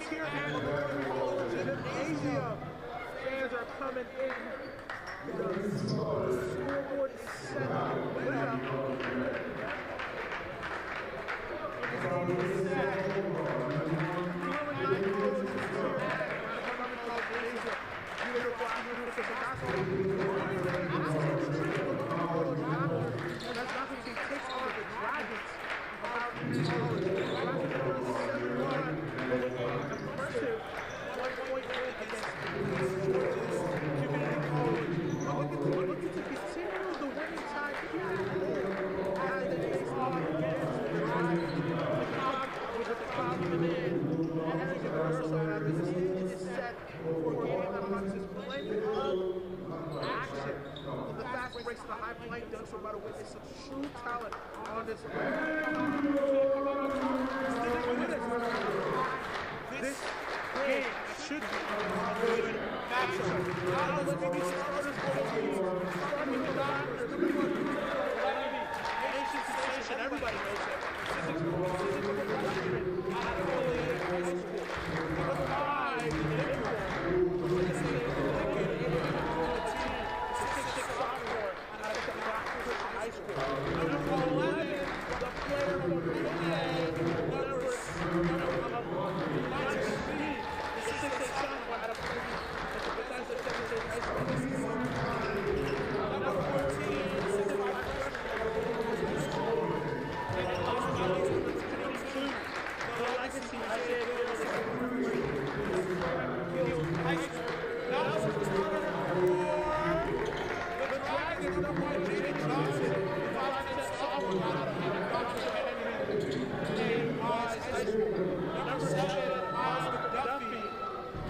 here at the gymnasium. Fans are coming in. The scoreboard is set up. Winner. Race to the high flying done so about to witness some true talent on this way. This game should be a good matchup. Now let's get these starters going. Starting with the doctors. Nation sensation, everybody knows it.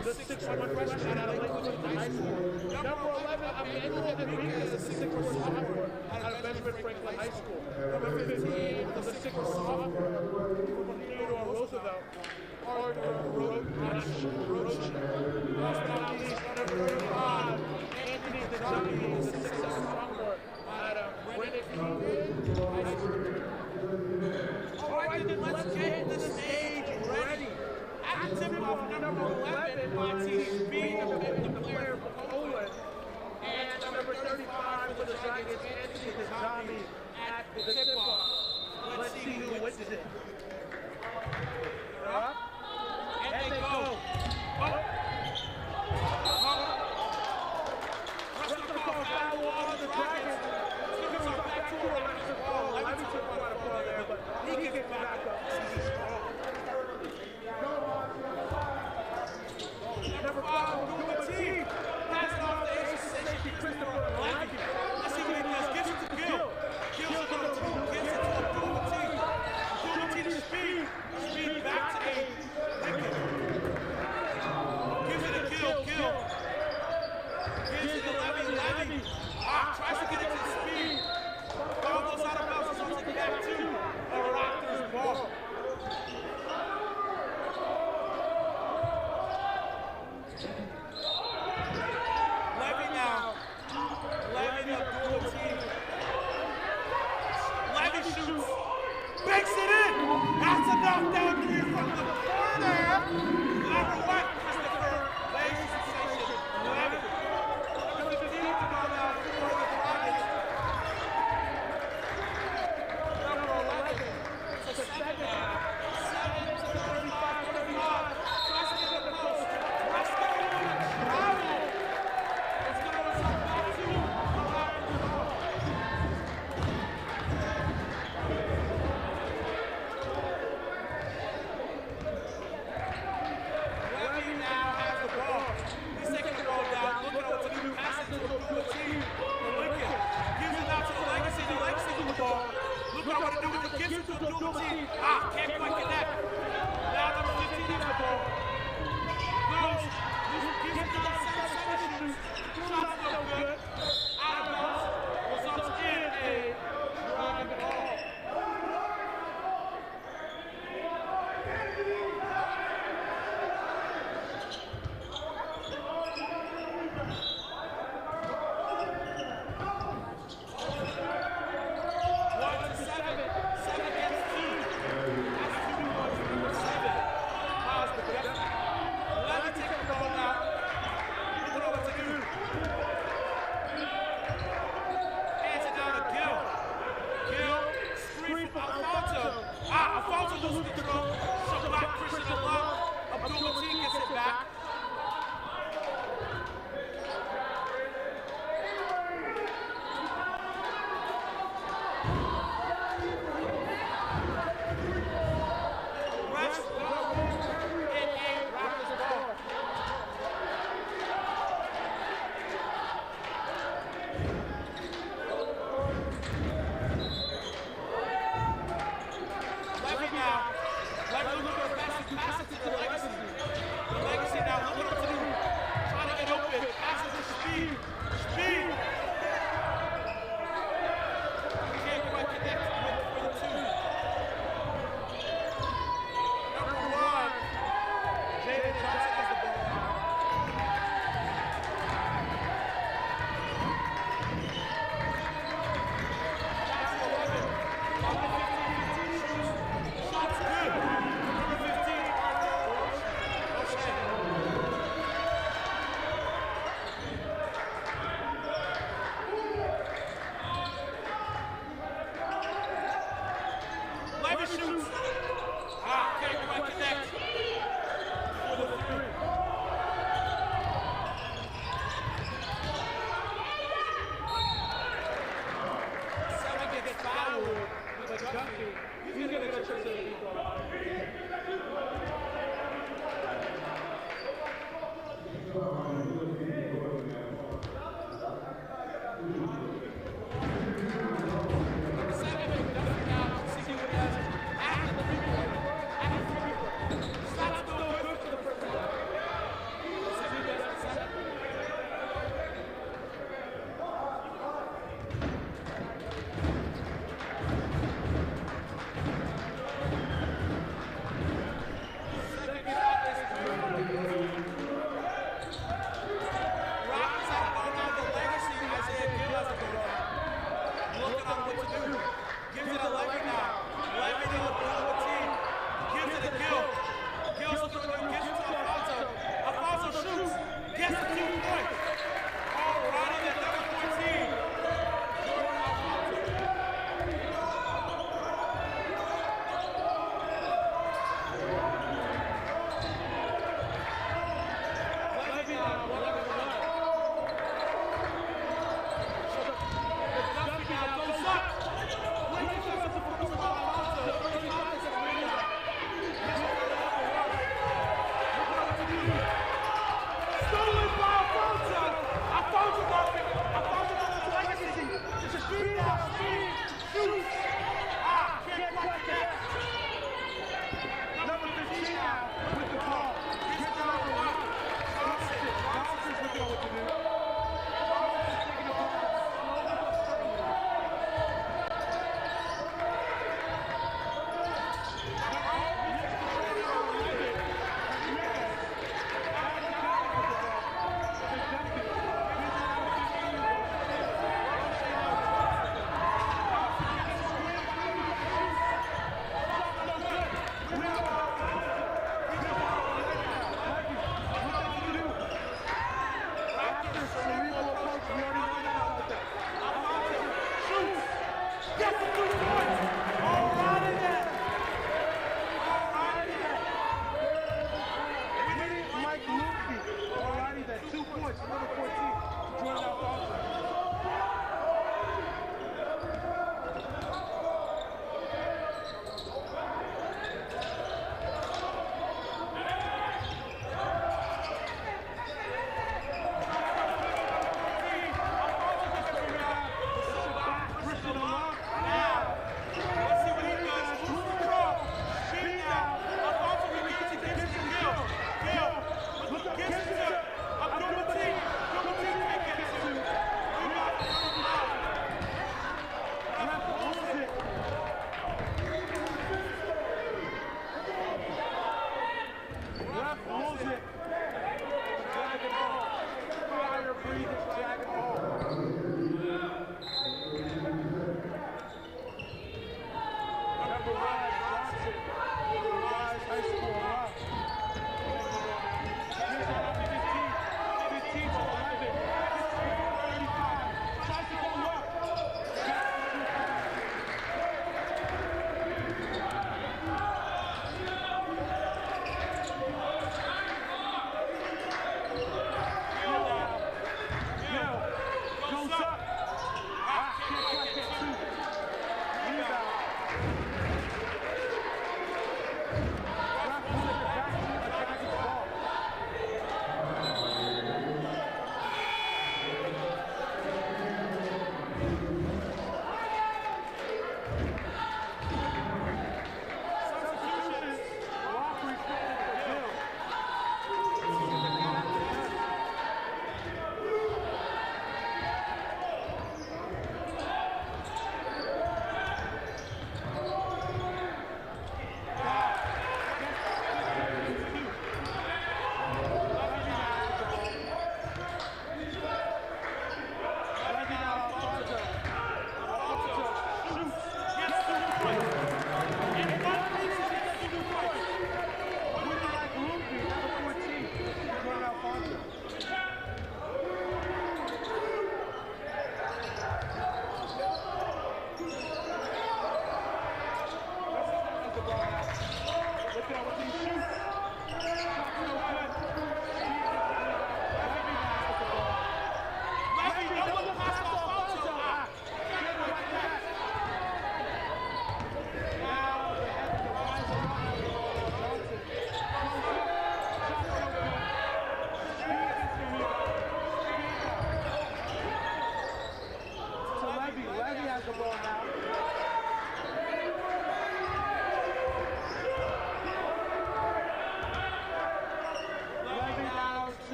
The 6'1" freshman out of Lakewood High School. Number 11, Amanda Enriquez, the 6'4" sophomore out of Benjamin Franklin High School. Number 15, the 6'4" sophomore from Theodore Roosevelt, Arthur Roach. Last but not least, number 35, Anthony Dejani, the 6'7" sophomore out of Greenwich High School. All right, then let's get the stage ready. At tip-off, number 11, TB, the player from Poland, and number 35 for the Dragons, Anthony Dejani at the tip-off. Let's see who wins it.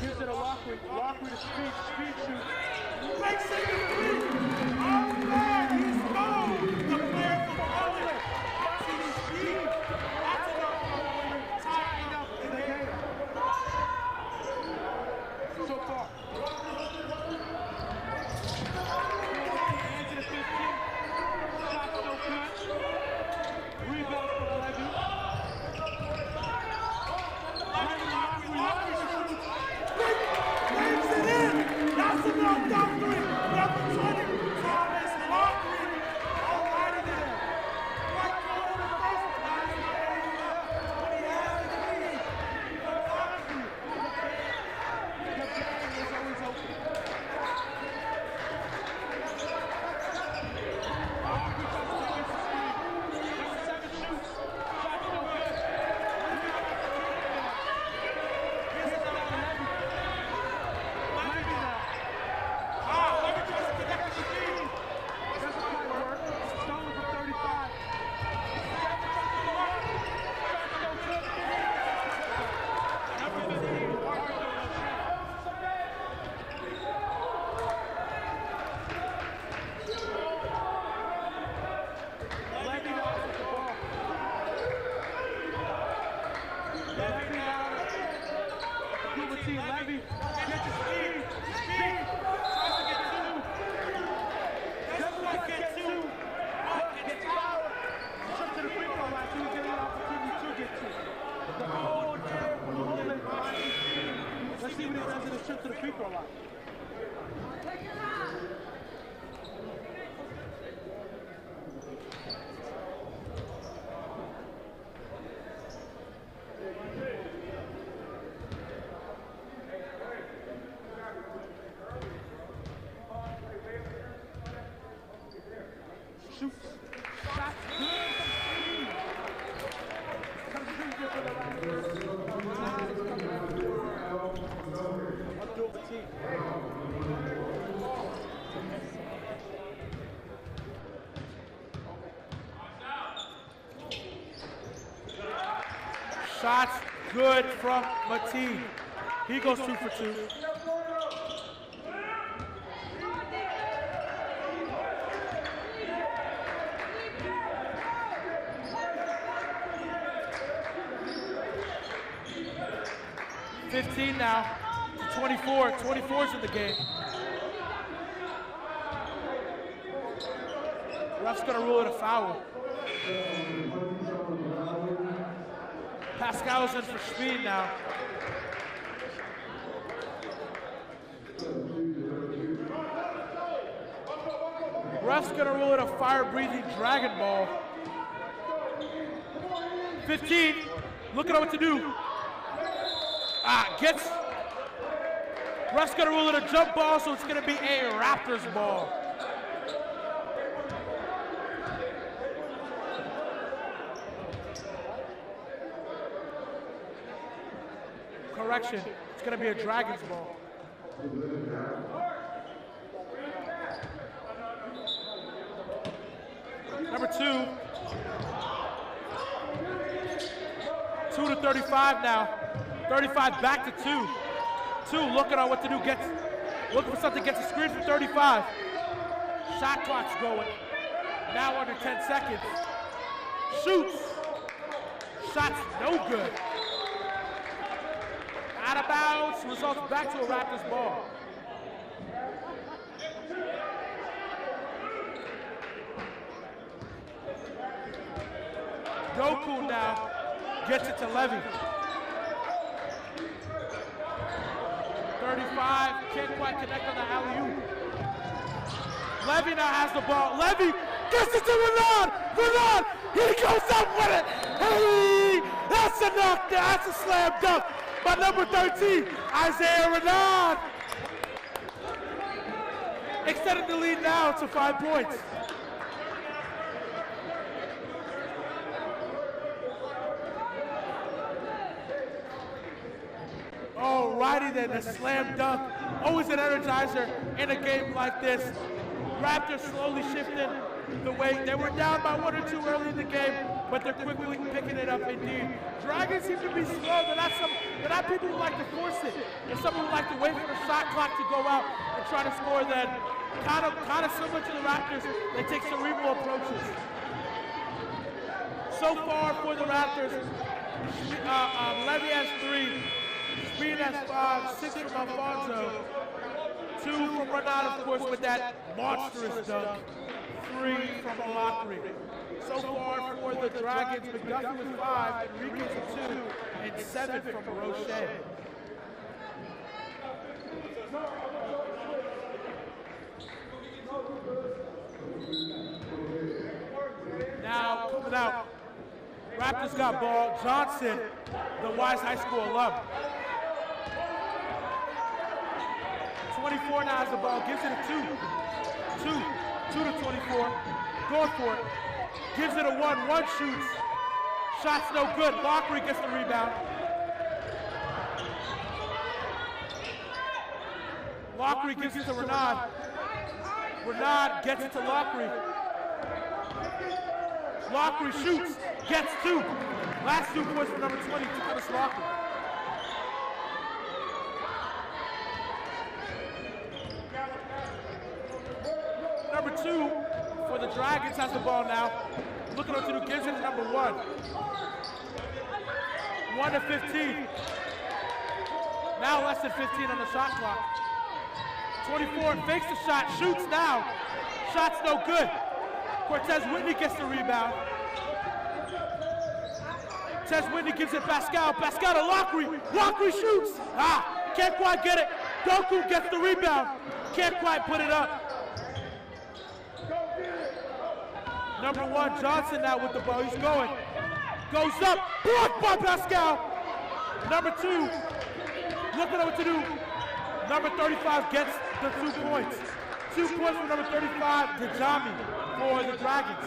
Gives it a Lockwood. Lockwood is speed shoots. Makes it the three. Oh man, he's gone. The player from Holland. See the speed. That's enough to tie up in the game. So far. Hands to the 15. Shot no good. Rebound for Levy. Lays it in. That's enough down three. Number 20. Thomas Lockwood. Alrighty there. Right goal to the first. When he has the lead. The game is always open. Levy gets his speed. Tries to get two. Doesn't like get two. Gets power. Trip to the free throw line. He's getting an opportunity to get two. The whole day. Let's see what he does in his trip to the free throw line. Shoots. Shots good from three. Shots good from Matee. He goes 2 for 2. Now to 24. 24's in the game. Ref's gonna rule it a foul. Pascal's in for speed now. Ref's gonna rule it a fire-breathing Dragon Ball. 15, looking at what to do. Gets, ref's gonna rule it a jump ball, so it's gonna be a Raptors ball. Correction, it's gonna be a Dragons ball. Number 2. 2 to 35 now. 35 back to 2. 2 looking on what to do. Looking for something, gets a screen from 35. Shot clock's going. Now under 10 seconds. Shoots. Shot's no good. Out of bounds, results back to a Raptors ball. Goku now gets it to Levy. 35, can't quite connect on the alley-oop. Levy now has the ball. Levy gets it to Renan! Renan! He goes up with it! Hey! That's a knockdown! That's a slam dunk by number 13, Isaiah Renan! Extended the lead now to 5 points. Alrighty then, the slam dunk always an energizer in a game like this. Raptors slowly shifting the weight. They were down by 1 or 2 early in the game, but they're quickly picking it up indeed. Dragons seem to be slow. They're not people who like to force it. They're someone who like to wait for the shot clock to go out and try to score then. Kind of similar to the Raptors, they take cerebral approaches. So far for the Raptors, Levy has 3, Speed has 5, 6 from Alfonso, 2 from Renat, of course, with that monstrous dunk, 3 from Alakri. So far for the Dragons, McDuffie with 5, Enriquez with 2, and 7 from Roche. Now coming out, Raptors got ball. Johnson, the Wise High School alum. 24 now has the ball, gives it a 2 to 24, going for it. Gives it a 1 shoots. Shot's no good. Lockery gets the rebound. Lockery gives it to Renard. Renard gets it to Lockery. Lockery shoots, gets 2. Last 2 points for number 20, Thomas Lockery. Number 2 for the Dragons has the ball now. Looking up to do, gives it to number 1. 1 to 15. Now less than 15 on the shot clock. 24 fakes the shot, shoots now. Shot's no good. Cortez Whitney gets the rebound. Cortez Whitney gives it Pascal. Pascal to Lockery. Lockery shoots. Can't quite get it. Doku gets the rebound. Can't quite put it up. Number 1, Johnson now with the ball. He's going. Goes up. Blocked by Pascal. Number 2, looking at what to do. Number 35 gets the 2 points. 2 points for number 35, Dajami, for the Dragons.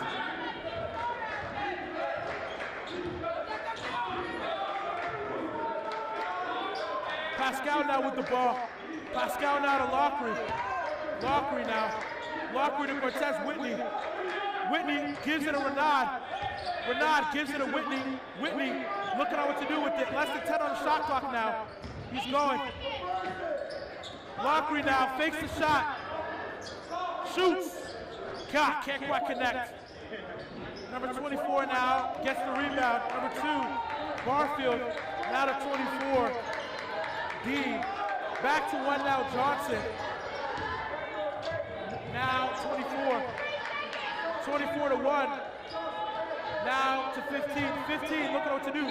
Pascal now with the ball. Pascal now to Lockery. Lockery now. Lockery to Cortez Whitney. Whitney gives it to Renard. Renard gives it to Whitney. Whitney looking at what to do with it. Less than 10 on the shot clock now. He's going. Lockery now fakes the shot. Shoots. God, can't quite connect. Number 24 now gets the rebound. Number 2, Barfield, now to 24. D. Back to 1 now, Johnson. Now 24. 24 to 1. Now to 15. 15, looking at what to do.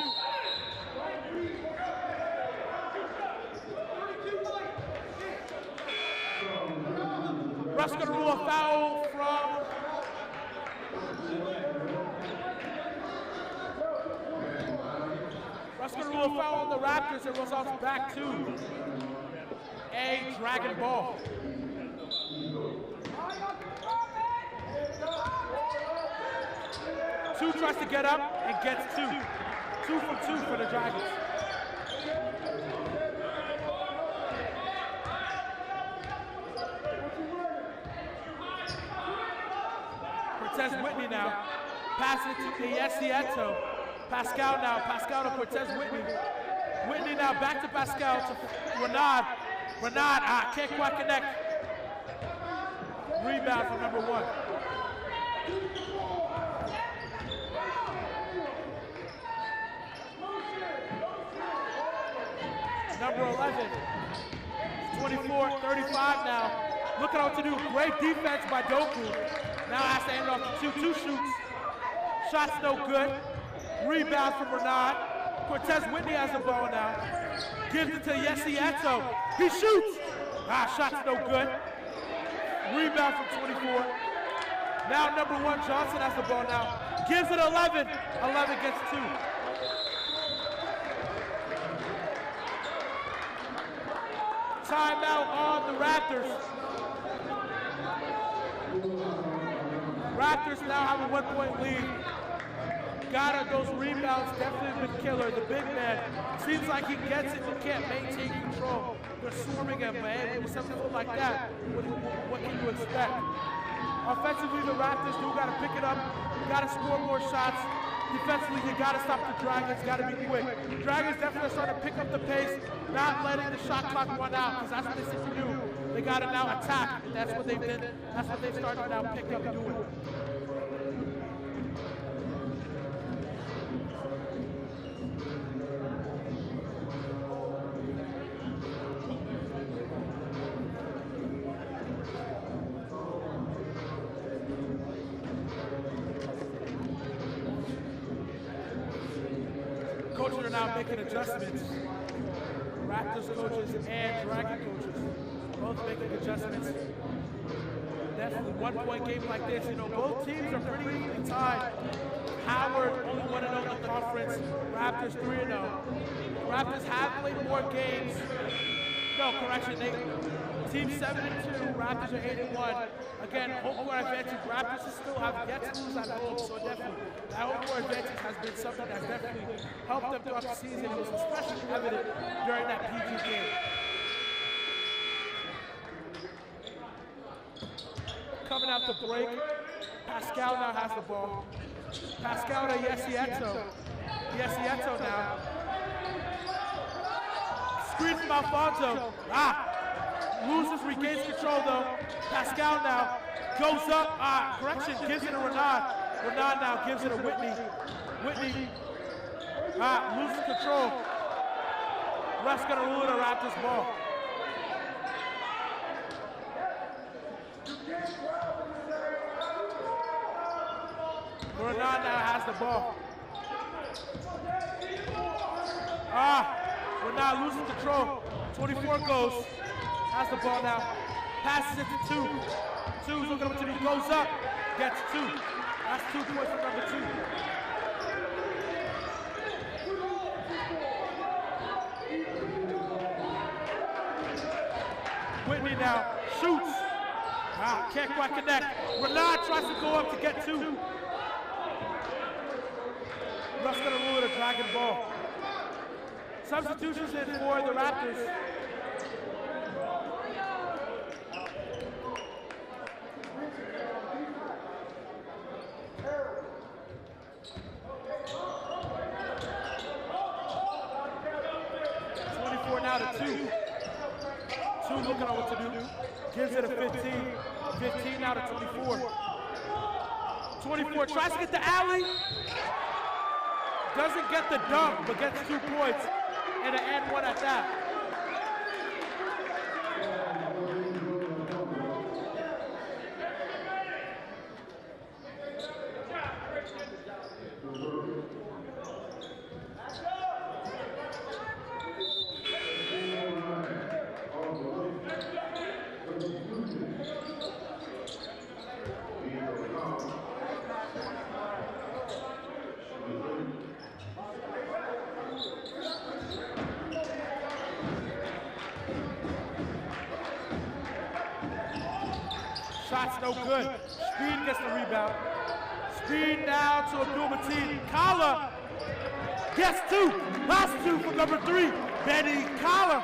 Russ gonna rule a foul from on the Raptors. It results back to a Dragon ball. Two tries to get up and gets 2. 2 from 2 for the Dragons. Cortez Whitney now, passing it to Yesieto. Pascal now, Pascal to Cortez Whitney. Whitney now back to Pascal to Renard. Renard, can't quite connect. Rebound from number 1. Number 11, 24, 35 now. Looking at what to do, great defense by Doku. Now has to hand it off to 2 shoots. Shot's no good. Rebound from Renard. Cortez Whitney has the ball now. Gives it to Yesieto. He shoots. Shot's no good. Rebound from 24. Now number 1, Johnson has the ball now. Gives it 11. 11 gets 2. Timeout on the Raptors. Raptors now have a 1-point lead. those rebounds definitely been killer. The big man seems like he gets it but can't maintain control. They're swarming him, but hey, when something like that, what can you expect? Offensively, the Raptors do got to pick it up. You got to score more shots. Defensively, you got to stop the Dragons. Got to be quick. The Dragons definitely starting to pick up the pace, not letting the shot clock run out, because that's what they seem to do. They got to now attack, and that's what they've been. That's what they've started to now pick up and doing. Coaches are now making adjustments. Raptors coaches and Dragon coaches both making adjustments. Definitely one-point game like this, you know, both teams are pretty evenly tied. Howard only 1-0 in the conference. Raptors 3-0. Raptors have played more games. No, correction. Team 7-2. Raptors are 8-1. Again, home court advantage. Raptors still have yet to lose at home, so definitely that home court advantage has been something that's definitely helped them throughout the season. It was especially evident during that PG game. Coming out the break, Pascal now has the ball. Pascal to Yesieto. Yesieto now. Screen from Alfonso. Loses, regains control though. Pascal now goes up. Correction, gives it to Renan. Renan now gives it to Whitney. Whitney loses control. Ref's gonna rule it a Raptors ball. Renan now has the ball. Renan loses control. 24 goes. Has the ball now. Passes it to 2. 2's looking up to me. Goes up. Gets 2. That's 2 points for number 2. Whitney now shoots. Can't quite connect. Renan tries to go up to get 2. Ref's gonna rule it a Dragon ball. Substitutions in for the Raptors. Now to 2. 2 looking at what to do. Gives it a 15. 15 now to 24. 24 tries to get the alley. Doesn't get the dunk, but gets 2 points. And an and 1 at that. Shot's no good. Speed gets the rebound. Speed now to Abdul-Mateen. Kala gets 2. Last 2 for number 3. Benny Kala.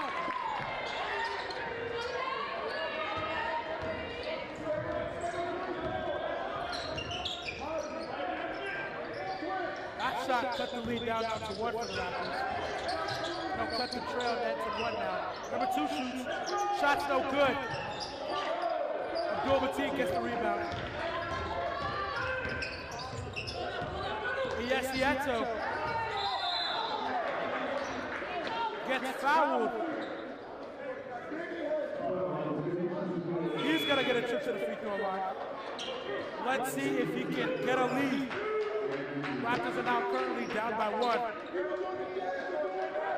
That shot cut the lead down to 1 for the Raptors. No, cut the trail net to 1 now. Number 2 shoots. Shot's no good. Abdul-Mateen gets the rebound. Yesieto gets fouled. He's gonna get a trip to the free throw line. Let's see if he can get a lead. Raptors are now currently down by 1.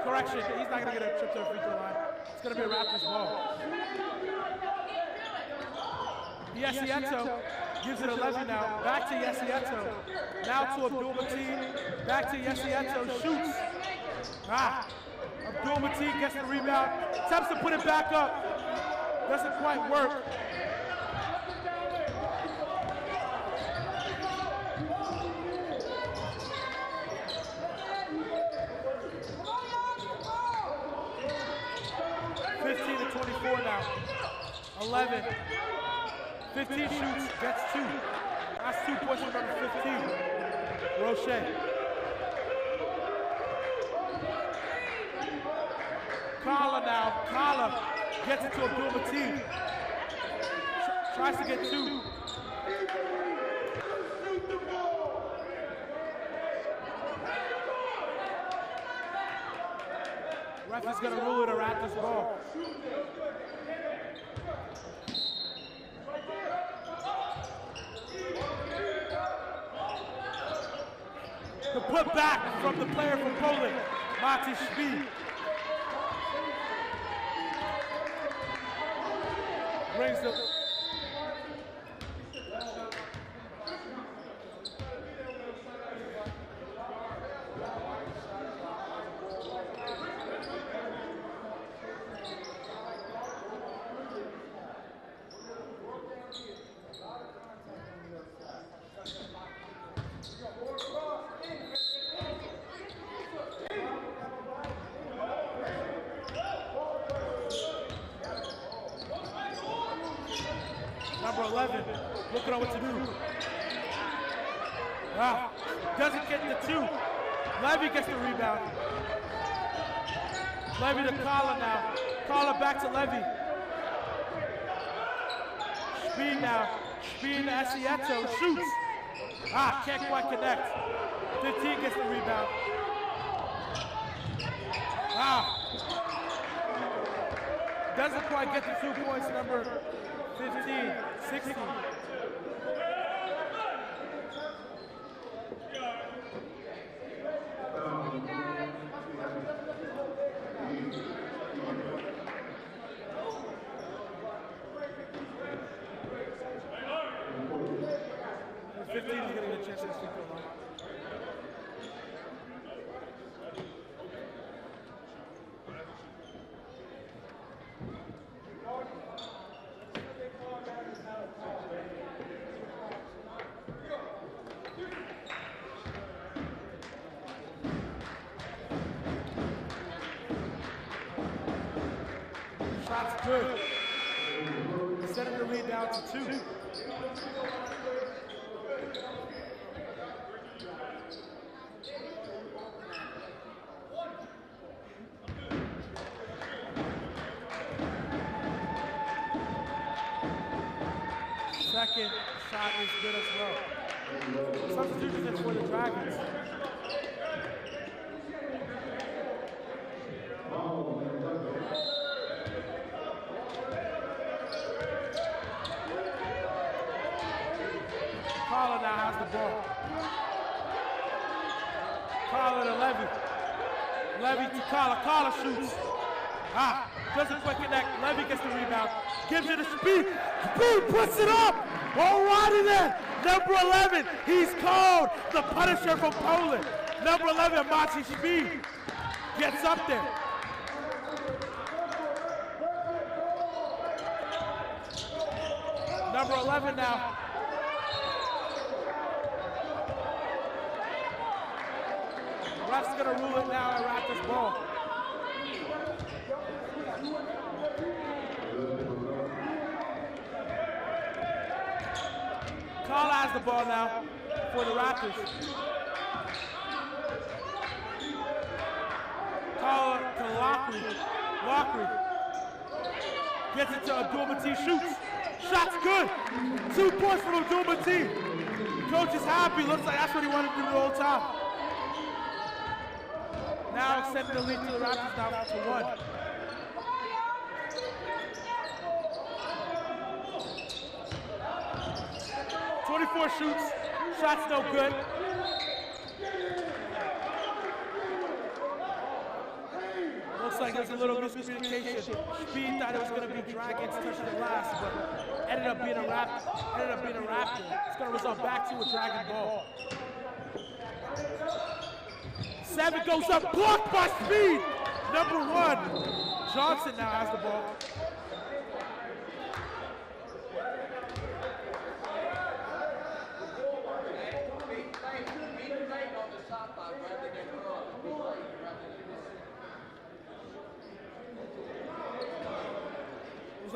Correction, he's not gonna get a trip to the free throw line. It's gonna be a Raptors ball. Yesieto gives it 11 now. Back to Yesieto. Now to Abdul-Mateen. Back to Yesieto. Shoots. Abdul-Mateen gets the rebound. Attempts to put it back up. Doesn't quite work. 24 now. 11. 15 shoots, gets 2. That's 2 points from number 15. Roche. Kala now. Kala gets it to Abdul Mateen. Tries to get 2. Ref is going to rule it a Raptors ball. The put back from the player from Poland, Mati Shbi. Brings the number 11, looking at what to do. Doesn't get the 2. Levy gets the rebound. Levy to Kala now. Kala back to Levy. Speed now. Speed to Asieto. Shoots. Can't quite connect. 15 gets the rebound. Doesn't quite get the 2 points, number 15, 16. The 15 is going to get a chance to stick to the line. Shot's good. Setting the lead down to 2. Second shot is good as well. Substitutions for the Dragons. Kala now has the ball. Kala to Levy. Levy to Kala. Kala shoots. Doesn't quite connect. Levy gets the rebound. Gives it to Speed. Speed puts it up. All righty then. Number 11. He's called the Punisher from Poland. Number 11, Mati Speed. Gets up there. Number 11 now. Ref's gonna rule it now at Raptors ball. Kala has the ball now for the Raptors. Kala to Lockery. Lockery gets it to Abdul Mateen, shoots. Shot's good. 2 points from Abdul Mateen. Coach is happy. Looks like that's what he wanted to do the whole time. Now extending the lead to the Raptors now to 1. Shoots, shots no good. Looks like there's a little miscommunication. Speed thought it was going to be Dragons touching the glass, but ended up being a Raptor. It's going to result back to a Dragon ball. 7 goes up, blocked by Speed. Number 1, Johnson now has the ball.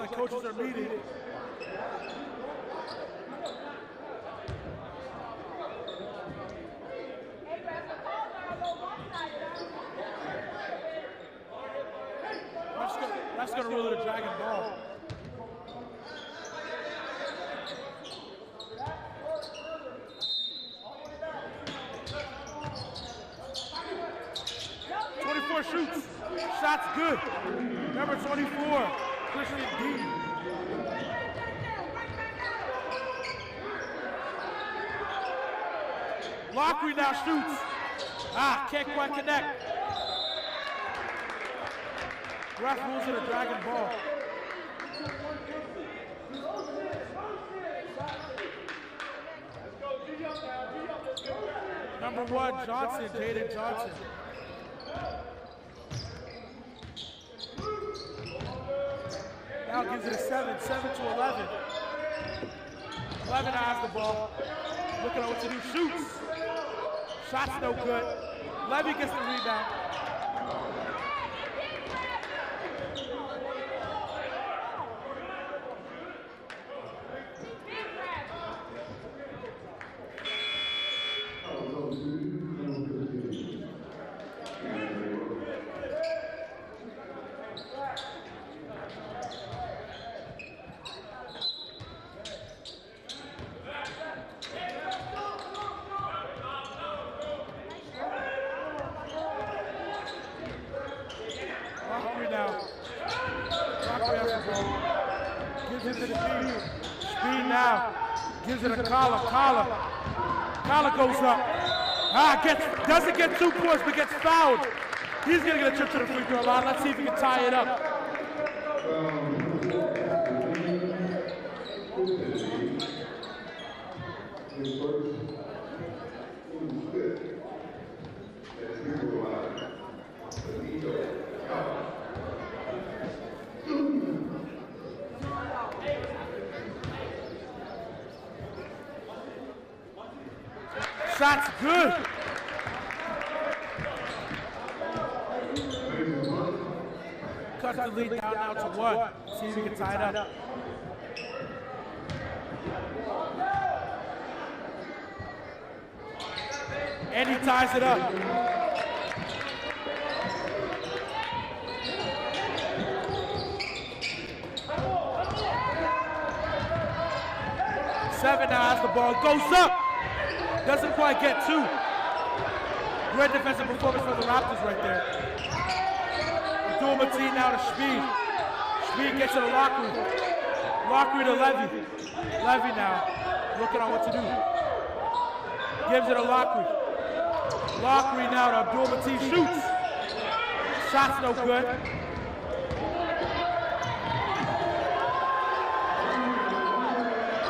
like coaches are meeting. That's going to rule the dragon ball. Shoots. Shot's good. Number 24, Christian D. Lockery now shoots. Can't quite connect. Ref rules it a dragon ball. Number 1, Johnson, Jaden Johnson. Now gives it a 7 to 11. 11 has the ball. Looking at what to do, shoots. Shot's no good. Levy gets the rebound. Gives it a collar. Collar goes up. Doesn't get 2 points, but gets fouled. He's going to get a trip to the free throw line. Let's see if he can tie it up. Shot's good. Cuts the lead down now to 1. See if he can tie it up. And he ties it up. Seven now has the ball. Goes up. Doesn't quite get 2. Great defensive performance for the Raptors right there. Abdul-Mateen now to Speed. Speed gets to the Lockery. Lockery to Levy. Levy now looking on what to do. Gives it to Lockery. Lockery now to Abdul-Mateen. Shoots. Shot's no good.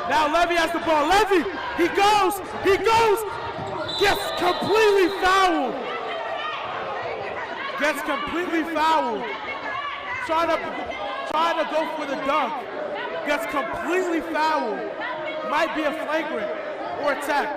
Now Levy has the ball. Levy! He goes! Gets completely fouled! Trying to go for the dunk. Gets completely fouled. Might be a flagrant or a tech.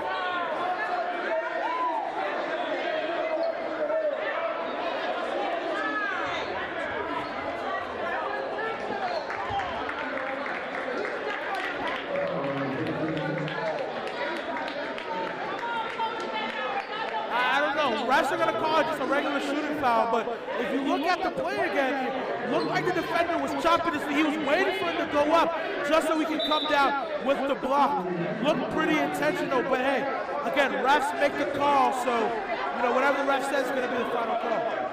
Refs are going to call it just a regular shooting foul, but if you look at the play again, it looked like the defender was chopping his feet. He was waiting for him to go up just so he can come down with the block. Looked pretty intentional, but hey, again, refs make the call, so whatever the ref says is going to be the final call.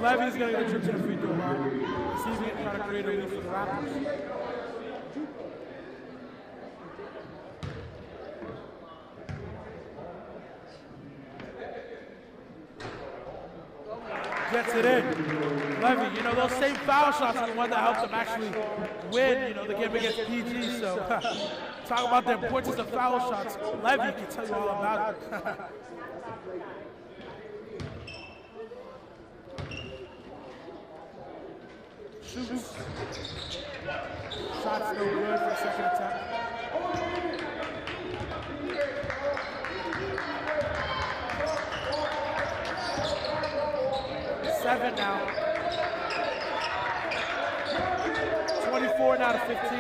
Levy's going to get a trip to the free throw line. See if he can try to create a lead for the Raptors. Gets it in. Levy, you know, those same foul shots are the one that helped them actually win, you know, the game against PG. So talk about the importance of foul shots. Levy can tell you all about it. Shoots. Shots no good for the second attempt. Seven now. 24 now to 15.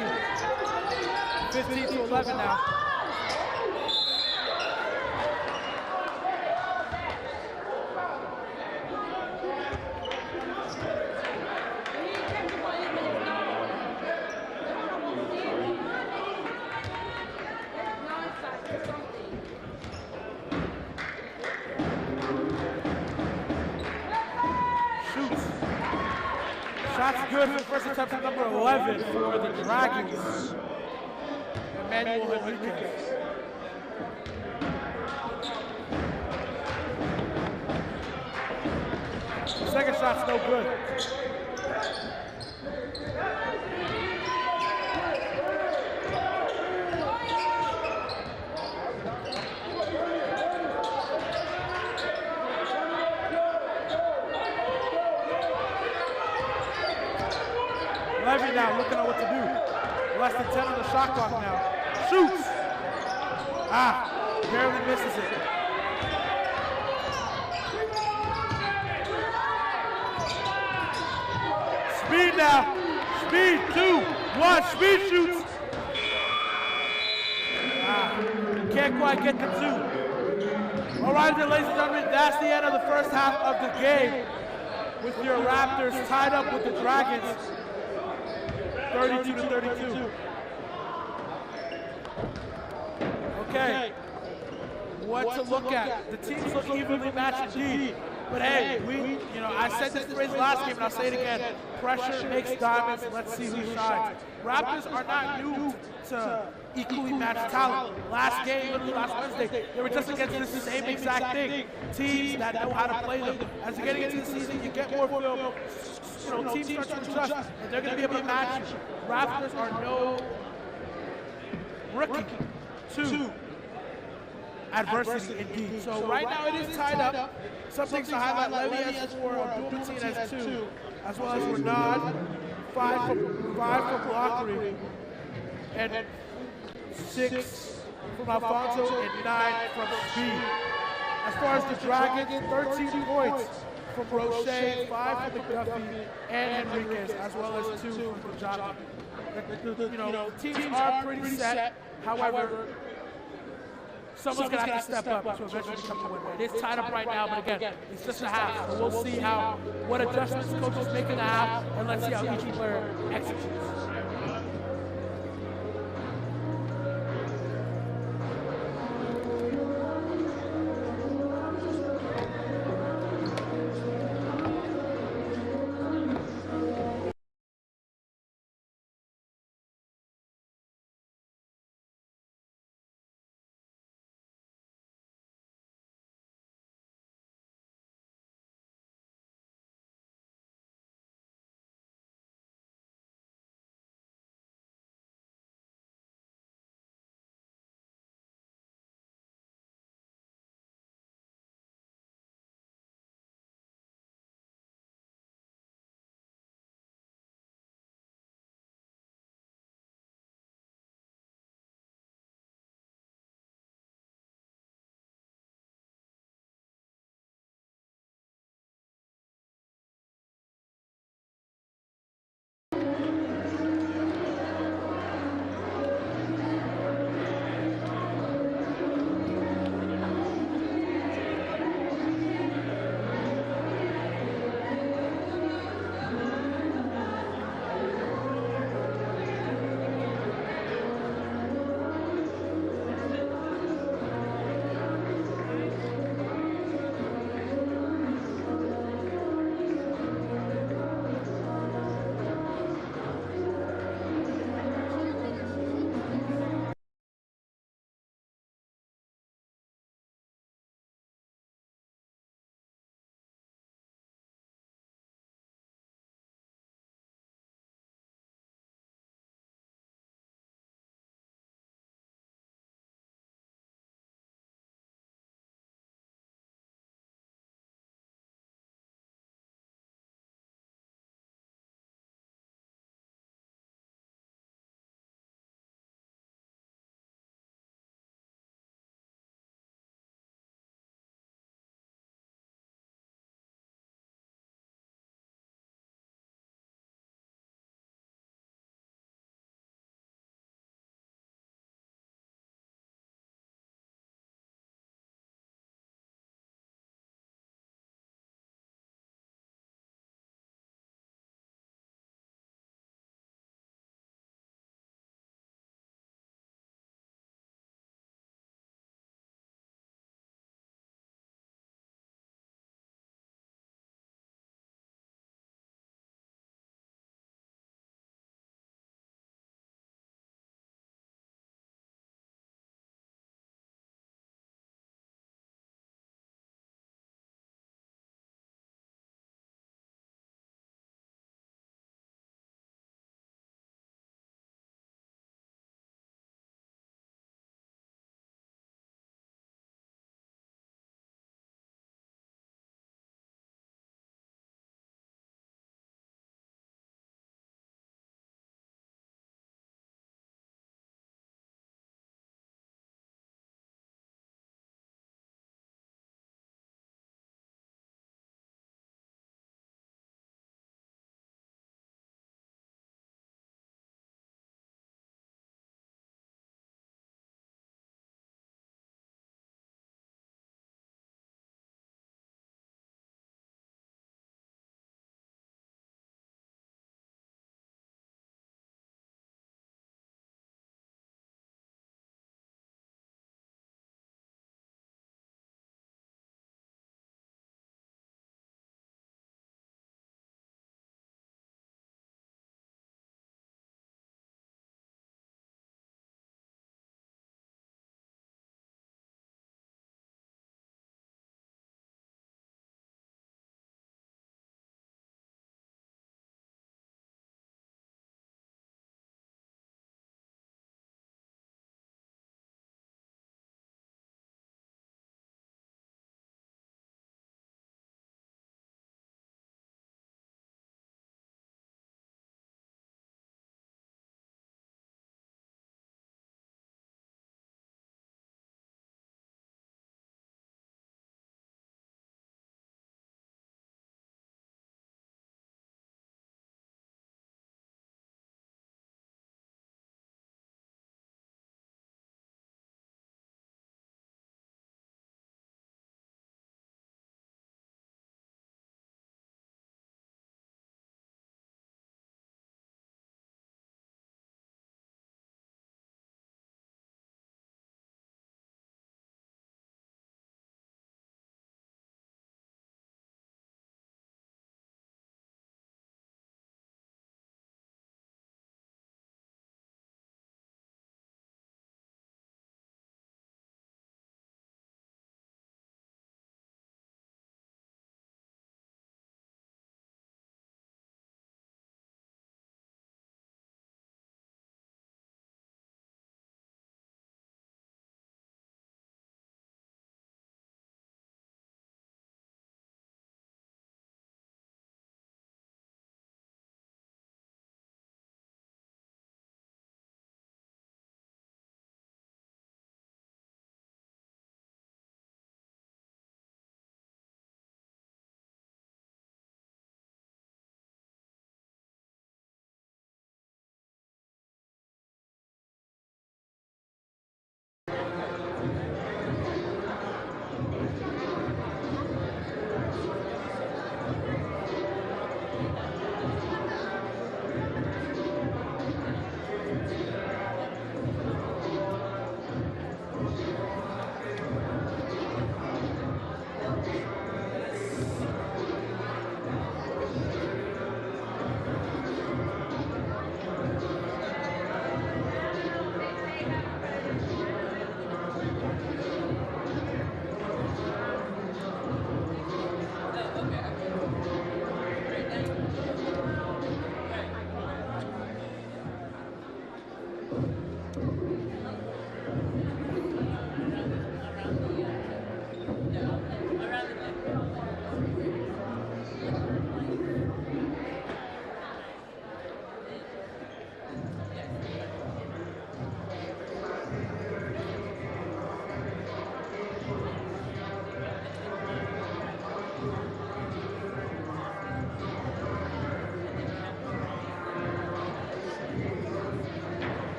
15 to 11 now. Shots good for the first attempt at number 11 for the Dragons. Emmanuel Henriquez. Second shot's no good. Levy now looking at what to do. Less than 10 on the shot clock now. Shoots! Barely misses it. Speed now. Speed, 2, 1, speed shoots. Can't quite get the 2. All right, then, ladies and gentlemen, that's the end of the first half of the game with your Raptors tied up with the Dragons. 32 to 32. Okay. What to look at? The teams look evenly matched indeed. But hey, I said this phrase last game and I'll say it again. Pressure makes diamonds. Let's see who shines. Raptors are not new to equally matched talent. Last game, literally last Wednesday, they were just against the same exact thing. Teams that know how to play them. As you're getting into the season, you get more film. Teams start to adjust, and they're going to be able to match you. Raptors are no rookie to adversity indeed. So right now it is tied up. Some things to highlight: Levy has 4, Abdul-Mateen has 2, as well as Renard, 5 for blockery, and 6 from Alfonso, and 9 from Speed. As far as the Dragons, 13 points from Roche, 5 from McDuffie, and Henriquez, as well as 2 from Jacques. The teams are pretty set. However, someone's going to have to step up to eventually become the winner. It is tied up right now, but again, it's just a half. So we'll see what adjustments coaches make in the half, and let's see how each player executes.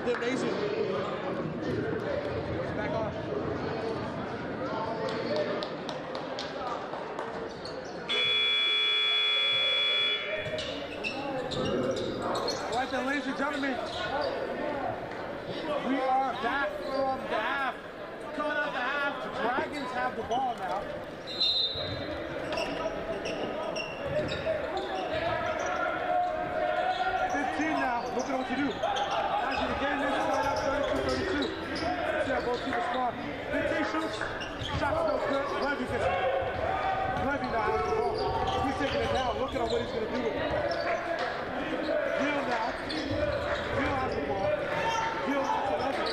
Damnation. Back on. All right then, ladies and gentlemen, we are back from the half. Coming out the half, the Dragons have the ball now. 15 now, look at what you do. As you again, this is right up 32-32. See how both teams respond. 15 shoots, shots no good. Levy gets it. Levy now has the ball. He's taking it down. Look at what he's going to do with it. Gill now. Gill has the ball. Gill to Levy.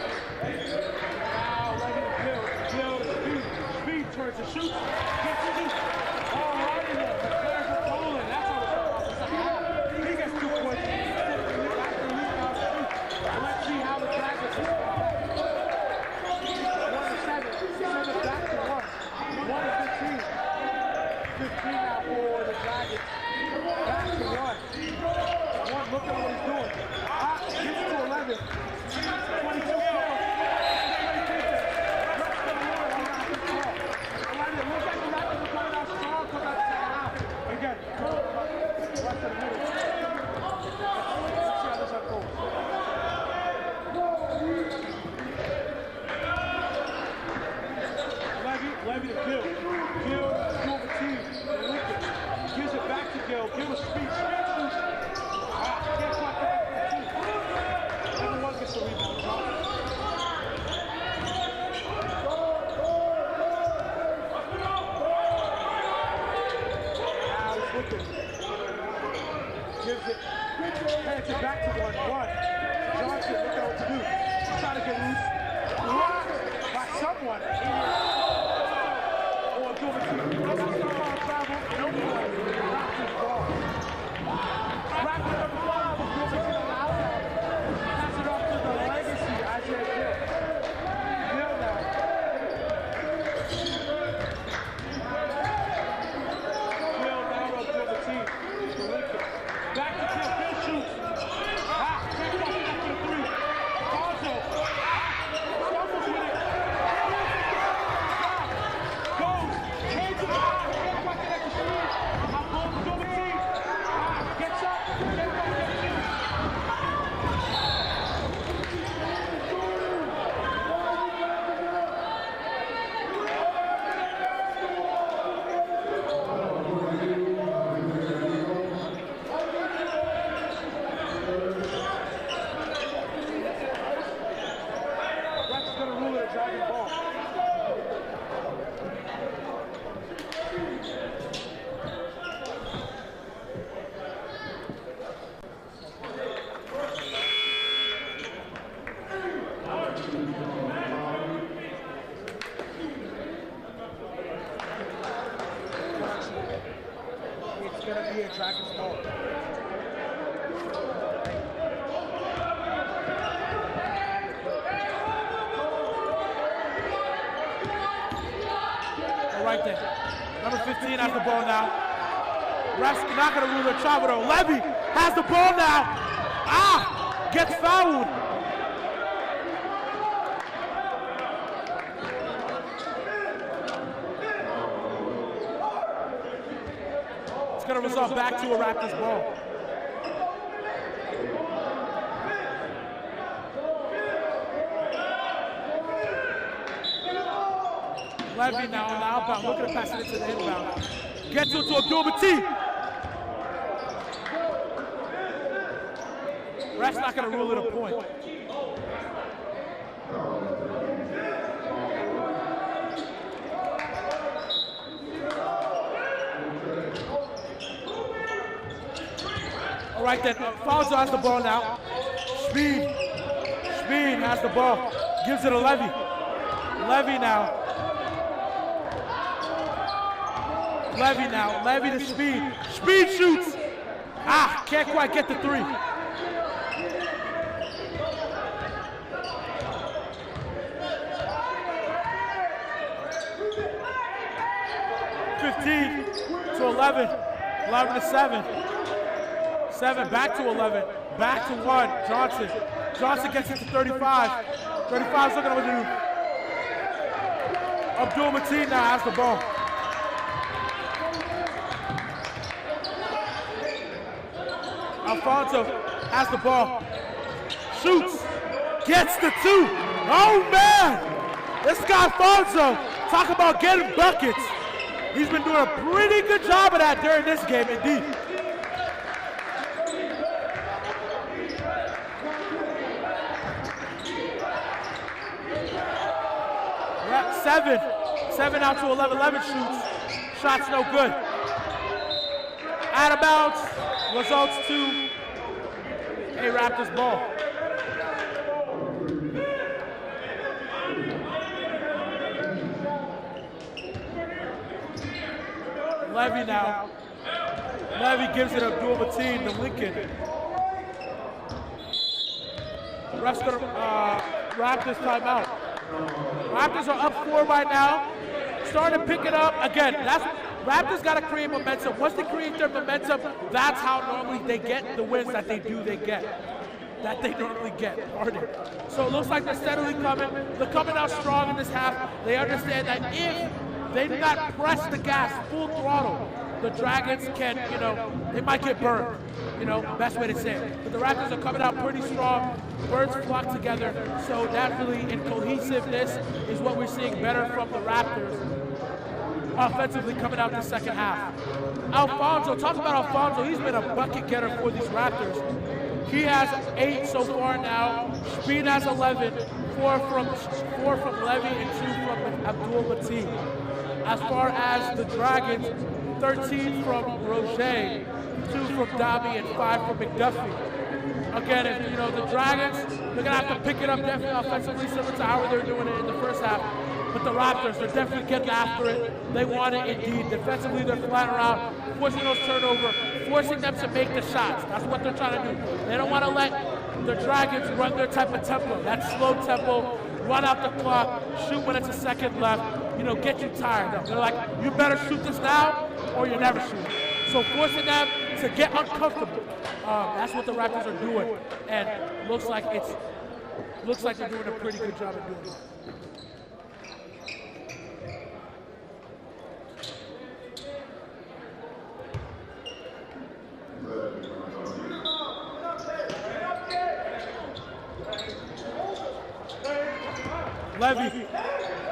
Now Levy to Gill. Gill to Speed. Speed turns and shoots. Gets it. All right in there. The players are rolling. That's how it's going. He gets 2 points. Let's see how the Dragons respond. 1-7. 7 back to 1. 1-15. 15 now for the Dragons. Back to 1. Look at what he's doing. Gets to 11. 22 kills. Looks like the Dragons are coming out strong, coming out the second half. Again, rest of the middle. Let's see how this unfolds. Levy to Gill. Gill to the team. Lincoln gives it back to Gill. Gill with speed. Speed shoots. Can't quite get back to the team. Everyone gets the rebound. Now it's Lincoln. Gives it. Hands it back to 1-1. Johnson, look at what to do. He's trying to get loose. Blocked by someone. It's going to be a Dragon's ball. All right then. Number 15 has the ball now. Ref's not going to rule the travel though. Levy has the ball now. Gets fouled. It's going to result back to a Raptors ball. Levy now on the outbound, looking to pass it into the inbound. Gets it to Abdul-Mateen. Ref's not going to rule it a point. All right then, Falzo has the ball now. Speed has the ball. Gives it to Levy. Levy now. Levy to Speed. Speed shoots. Can't quite get the three. to 11. 11 to 7. 7 back to 11. Back to 1. Johnson gets it to 35. 35's looking over to Abdul Mateen now has the ball. Alfonso has the ball. Shoots. Gets the 2. Oh, man. This guy, Alfonso, talk about getting buckets. He's been doing a pretty good job of that during this game, indeed. Seven out to 11 shoots. Shots no good. Out of bounds. Results to a Raptors ball. Levy now. Levy gives it Abdul Mateen to Lincoln. Refs gonna Raptors timeout. Raptors are up 4 right now. Starting to pick it up again. Raptors got to create momentum. Once they create their momentum, that's how normally they get the wins that they normally get. Pardon. So it looks like they're steadily coming. They're coming out strong in this half. They understand that if they do not press the gas full throttle, the Dragons can, they might get burned. Best way to say it. But the Raptors are coming out pretty strong. Birds flock together. So naturally, in cohesiveness is what we're seeing better from the Raptors. Offensively coming out the second half. Alfonso, talk about Alfonso. He's been a bucket getter for these Raptors. He has 8 so far now. Speed has 11. 4 from Levy and 2 from Abdul Mateen. As far as the Dragons, 13 from Roger, 2 from Dami, and 5 from McDuffie. Again, the Dragons, they're gonna have to pick it up definitely offensively, similar to how they're doing it in the first half. But the Raptors, they're definitely getting after it. They want it indeed. Defensively, they're flying around, forcing those turnovers, forcing them to make the shots. That's what they're trying to do. They don't want to let the Dragons run their type of tempo, that slow tempo, run out the clock, shoot when it's a second left, get you tired. They're like, you better shoot this now or you never shoot. So forcing them to get uncomfortable. That's what the Raptors are doing. And looks like they're doing a pretty good job of doing it.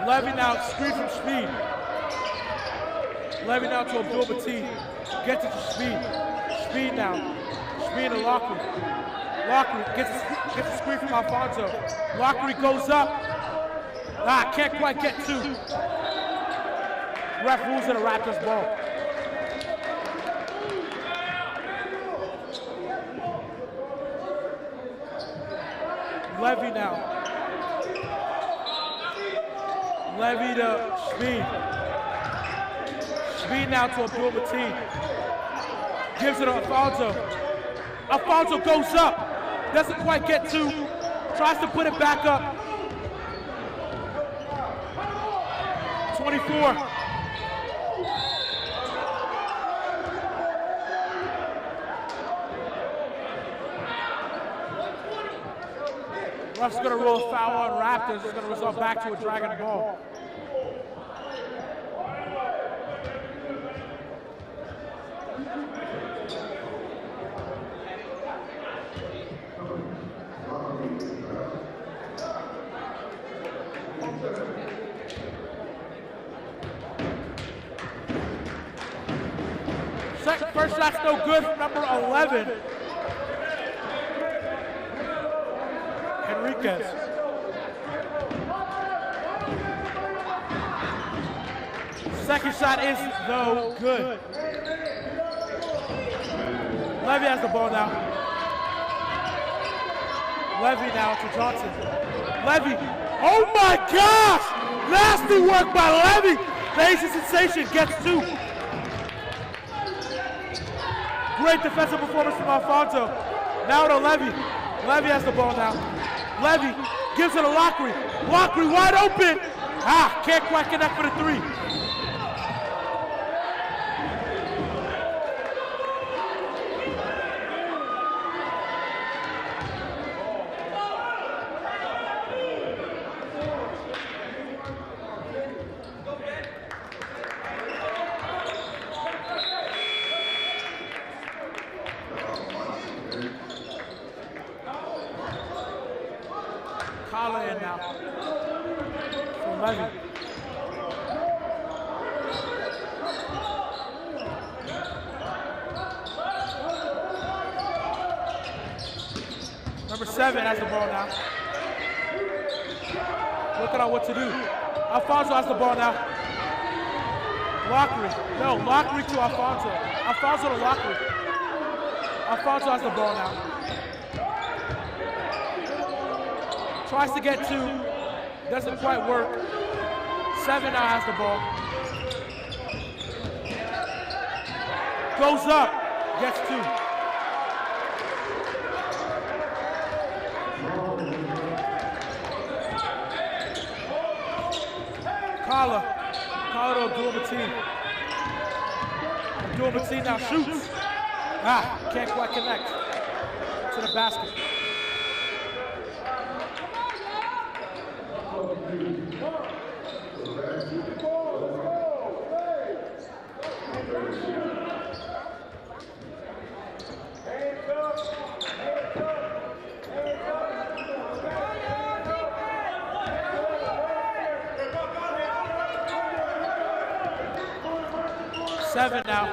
Levy now, screen from Speed. Levy now to Abdul Mateen. Gets it to Speed. Speed now. Speed to Lockery. Lockery gets a screen from Alfonso. Lockery goes up. Can't quite get 2. Ref rules it a Raptors ball. Levy now. Levy to Speed. Speed now to Abdul Mateen. Gives it to Alfonso. Alfonso goes up. Doesn't quite get 2. Tries to put it back up. 24. Ref's going to roll a foul on Raptors. It's going to result back to a Dragon ball. First shot's no good from number 11. Enriquez. Second shot is no good. Levy has the ball now. Levy now to Johnson. Levy. Oh my gosh! Nasty work by Levy. The Asian sensation gets 2. Great defensive performance from Alfonso. Now to Levy. Levy has the ball now. Levy gives it to Lockery. Lockery wide open. Can't quite connect for the 3. Kala in now. For Levy. Number 7 has the ball now. Looking at what to do. Alfonso has the ball now. Lockery. No, Lockery to Alfonso. Alfonso to Lockery. Alfonso has the ball now. Tries to get 2. Doesn't quite work. 7 now has the ball. Goes up. Gets 2. Kala to Abdul-Mateen. Abdul-Mateen now shoots. Can't quite connect to the basket. Seven now.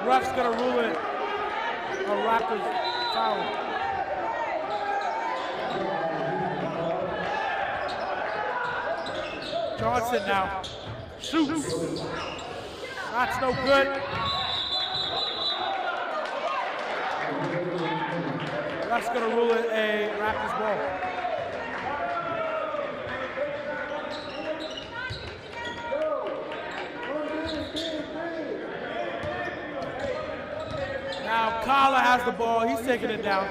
Ref's gonna rule it a Raptors foul. Johnson now shoots. That's no good. That's gonna rule it a Raptors ball. Now Kala has the ball. He's taking it down.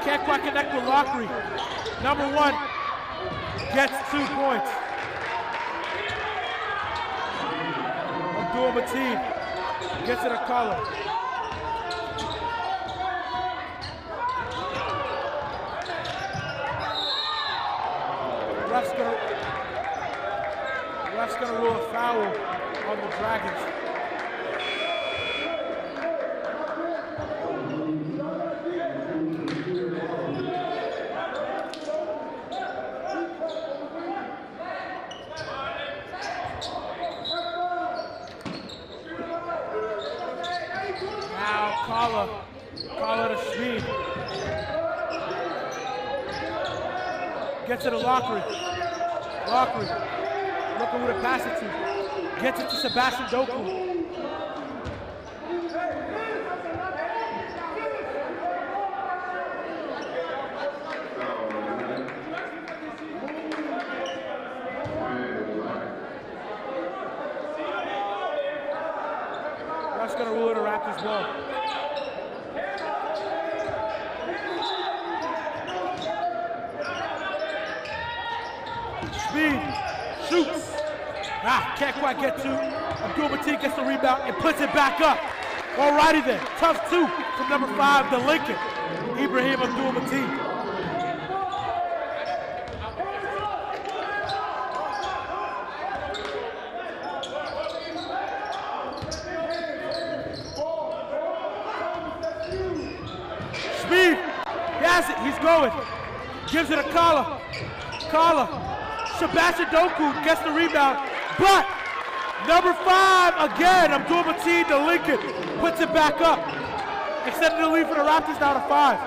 Can't quite connect with Lockery. Number 1 gets 2 points. Abdul-Mateen gets it a Kala. Ref's gonna rule a foul on the Dragons. Kala to Speed. Gets it to Lockery. Lockery. Looking who to pass it to. Gets it to Sebastian Doku. That's gonna rule it a Raptors ball. Speed, shoots. Can't quite get to. Abdul-Mateen gets the rebound and puts it back up. Alrighty then, tough 2 from number 5, the Lincoln, Ibrahim Abdul-Mateen. Speed, he has it, he's going. Gives it to Kala. Sebastian Doku gets the rebound, but number 5 again, Abdul-Mateen, the Lincoln, puts it back up. Extended the lead for the Raptors now to 5.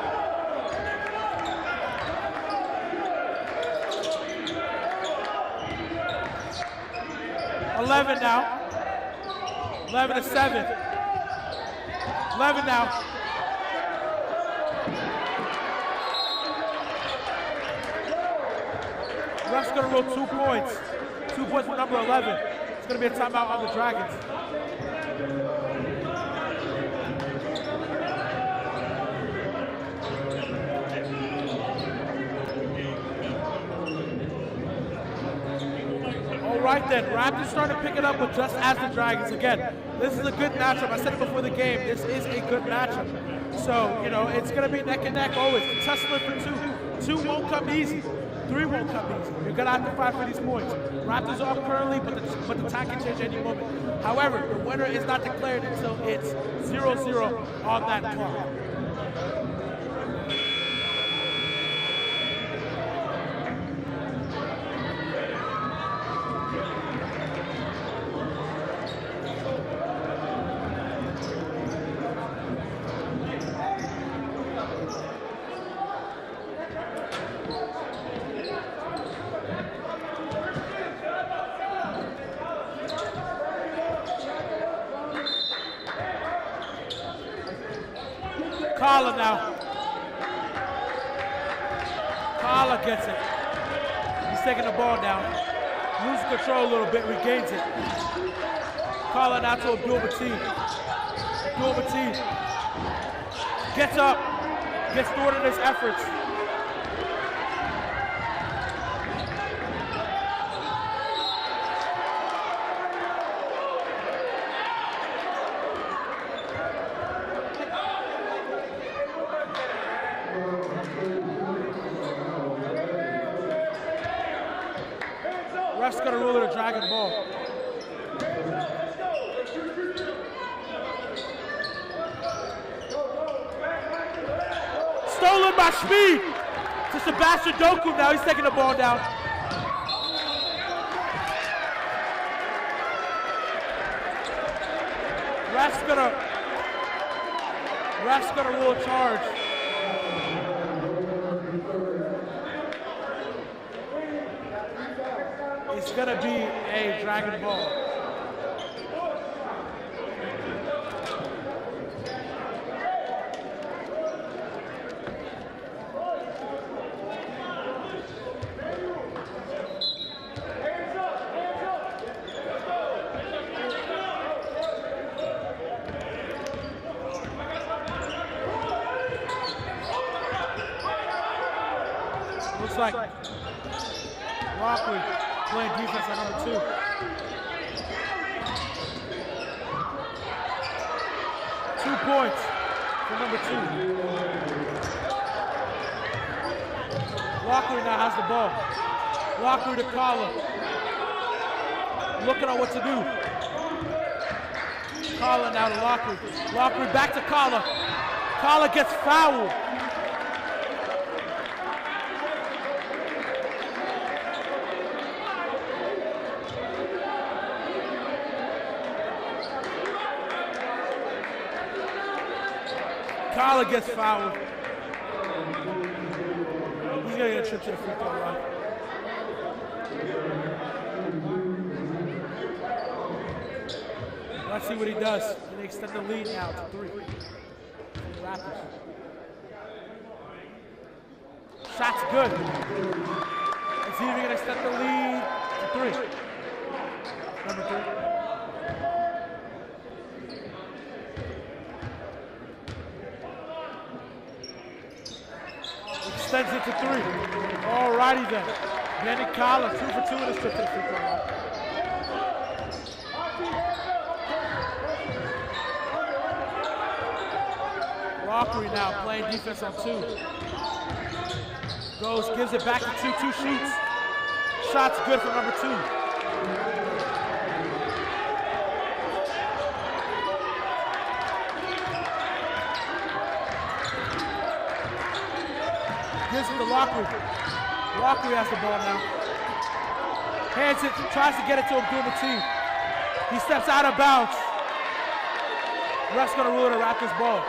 $11 now. 11-7. 11 now. Ref's gonna roll 2 points. 2 points for number 11. It's gonna be a timeout on the Dragons. right then, Raptors starting to pick it up, but just as the Dragons. Again, this is a good matchup. I said it before the game. This is a good matchup. So, you know, it's going to be neck and neck always. It's tussling for two. Two won't come easy. Three won't come easy. You're going to have to fight for these points. Raptors are up currently, but the time can change any moment. However, the winner is not declared until it's 0-0 on that clock. Kala now. Kala gets it. He's taking the ball down. Loses control a little bit, regains it. Kala now to Abdul-Mateen. Abdul-Mateen gets up, gets thwarted in his efforts. Ref's gonna rule it a dragon ball. Stolen by Speed to Sebastian Doku now. He's taking the ball down. Ref's gonna rule a charge. It's gonna be a dragon ball. Looks like Lockley playing defense at number 2. Two points for number 2. Lockley now has the ball. Lockley to Kala. Looking on what to do. Kala now to Lockley. Lockley back to Kala. Kala gets fouled. Kala gets fouled. He's gonna get a trip to the free throw line. Let's see what he does. They extend the lead now to 3. Raptors. Shot's good. Is he even gonna extend the lead to 3? Number 3. Extends it to 3. Alrighty then. Danny Kala, 2 for 2 in this trip to the free throw line. Lockery now playing defense on 2. Goes, gives it back to 2, 2 shoots. Shot's good for number 2. Gives it to Lockery. Lockery has the ball now. Hands it, tries to get it to Abdul-Mateen. He steps out of bounds. Ref's gonna rule it a Raptors ball.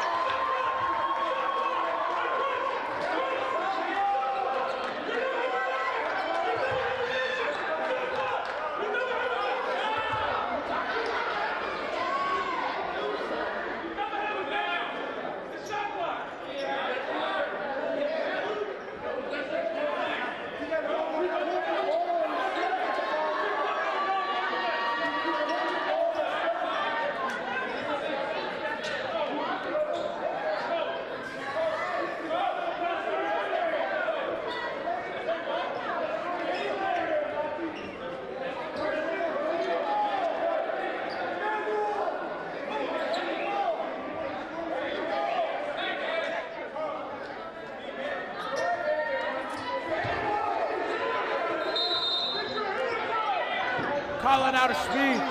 Wilding out of speed.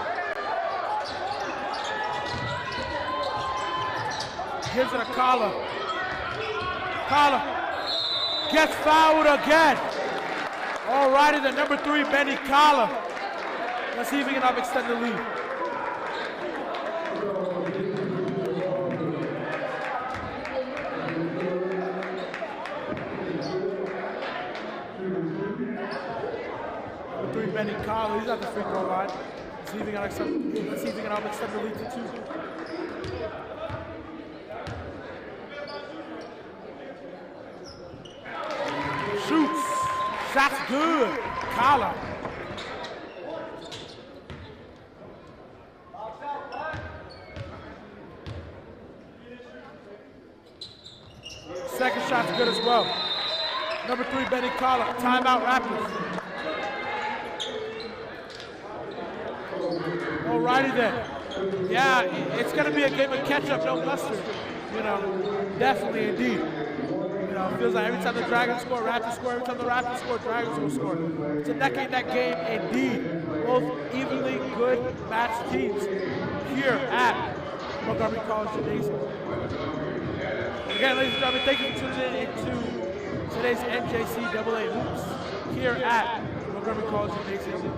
Gives it a collar. Collar. Gets fouled again. All righty, the number 3, Benny Collar. Let's see if he can extend the lead. Number 3, Benny Collar. He's at the free throw line. Let's see if he can extend the lead to 2. Shoots. Shot's good. Collar. Second shot's good as well. Number 3, Benny Collar. Timeout Raptors. Alrighty then. Yeah, it's going to be a game of catch-up, no bluster. You know, definitely indeed. You know, it feels like every time the Dragons score, Raptors score. Every time the Raptors score, Dragons will score. It's a neck-and-neck game indeed. Both evenly good matched teams here at Montgomery College Gymnasium. Again, ladies and gentlemen, thank you for tuning in into today's NJCAA Hoops here at Montgomery College Gymnasium.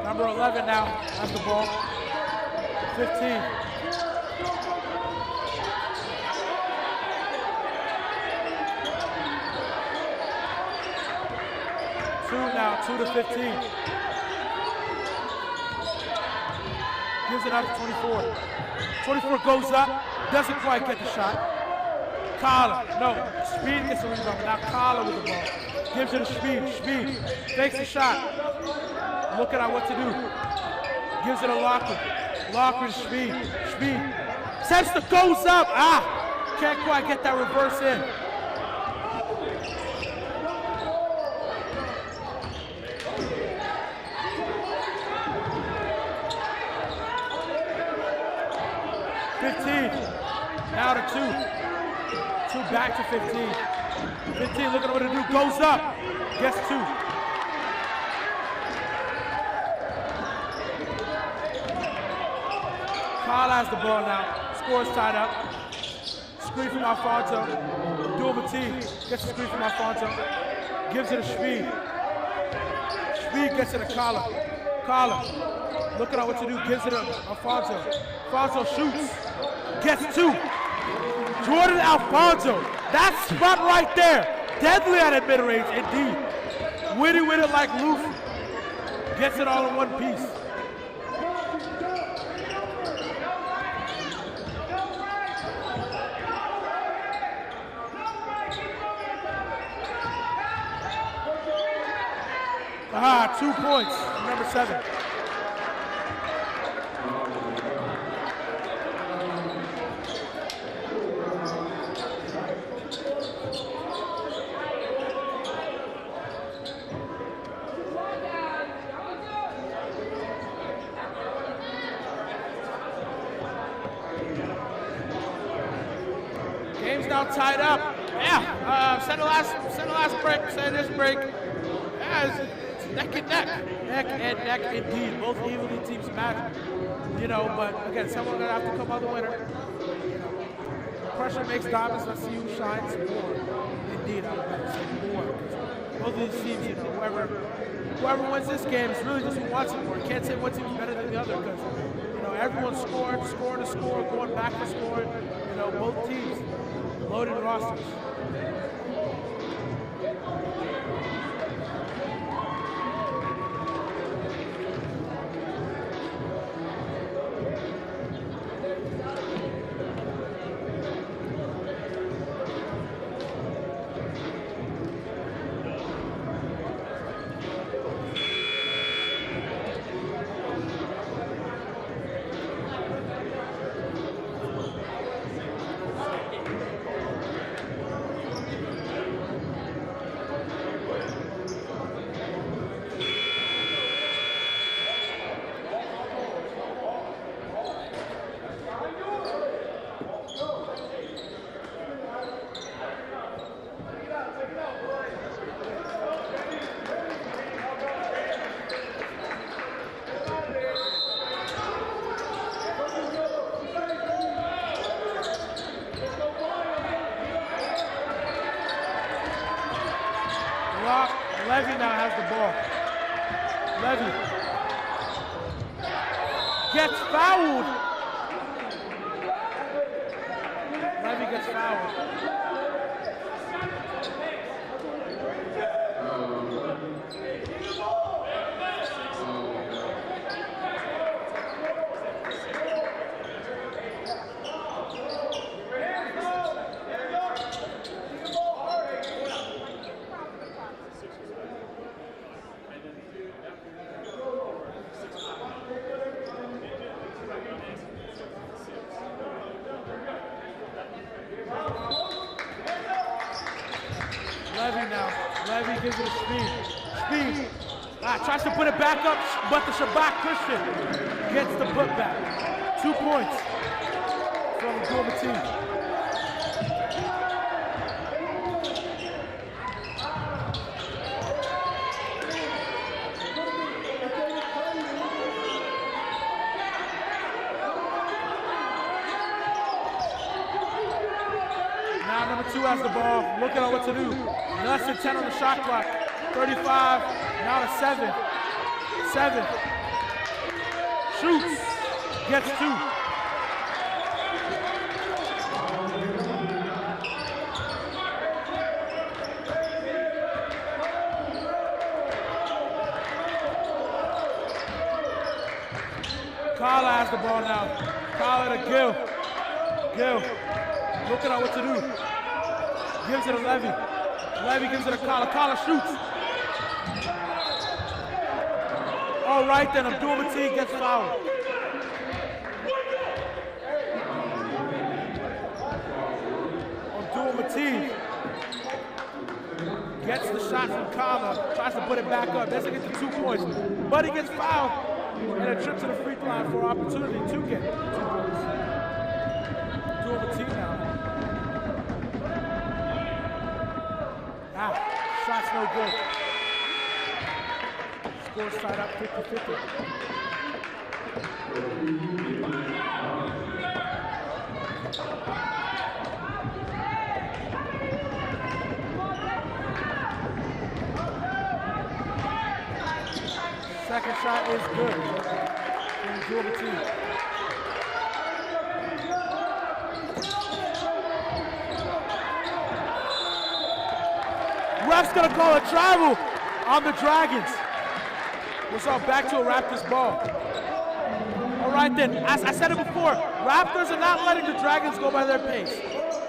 Number 11 now has the ball. 15. Now, 2 to 15. Gives it out to 24. 24 goes up, doesn't quite get the shot. Collar, no, Speed gets the rebound. Now Collar with the ball. Gives it to Speed. Speed takes the shot. Looking at what to do. Gives it a Locker. Locker to Speed. Speed. Sexton goes up. Can't quite get that reverse in. Now to 2. 2 back to 15. 15 looking at what to do. Goes up. Gets 2. Kyle has the ball now. Scores tied up. Screen from Alfonso. Double T. Gets a screen from Alfonso. Gives it a Speed. Speed gets it to Kala. Kala. Looking at what to do. Gives it to Alfonso. Alfonso shoots. Gets 2. Jordan Alfonso. That spot right there. Deadly at a mid-range, indeed. Witty with it like Luffy. Gets it all in one piece. Ah, 2 points, number 7. Game's now tied up. Yeah, said the last break, said this break. Yeah, it's neck and neck. Neck and neck indeed. Both evenly teams match. You know, but again, someone's gonna have to come out the winner. Pressure makes diamonds. Let's see who shines more. Indeed, I would say more. Both of these teams, you know, whoever wins this game is really just who wants it more. Can't say one team's better than the other because, you know, everyone's scoring to score, going back to scoring. You know, both teams loaded rosters. ball. Levy gets fouled. Levy gets fouled. Levy now. Levy gives it a speed. Tries to put it back up, but the Shabbat Christian gets the putback. 2 points from Abdul-Mateen. Now number 2 has the ball, looking at what to do. Less than 10 on the shot clock. 35, now to 7. 7. Shoots, gets 2. Kala has the ball now. Kala to Gil. Gil, looking at what to do. Gives it to Levy. Levy gives it to Kala. Kala shoots. All right then, Abdul-Mateen gets fouled. Abdul-Mateen gets the shot from Kala, tries to put it back up, doesn't get the 2 points, but he gets fouled and a trip to the free throw line for opportunity to get 2 points. Abdul-Mateen now. Shot's no good. Score's tied up 50-50. Second shot is good from Abdul-Mateen. Ref's gonna call a travel on the Dragons. We're so back to a Raptors ball. All right then, as I said it before, Raptors are not letting the Dragons go by their pace.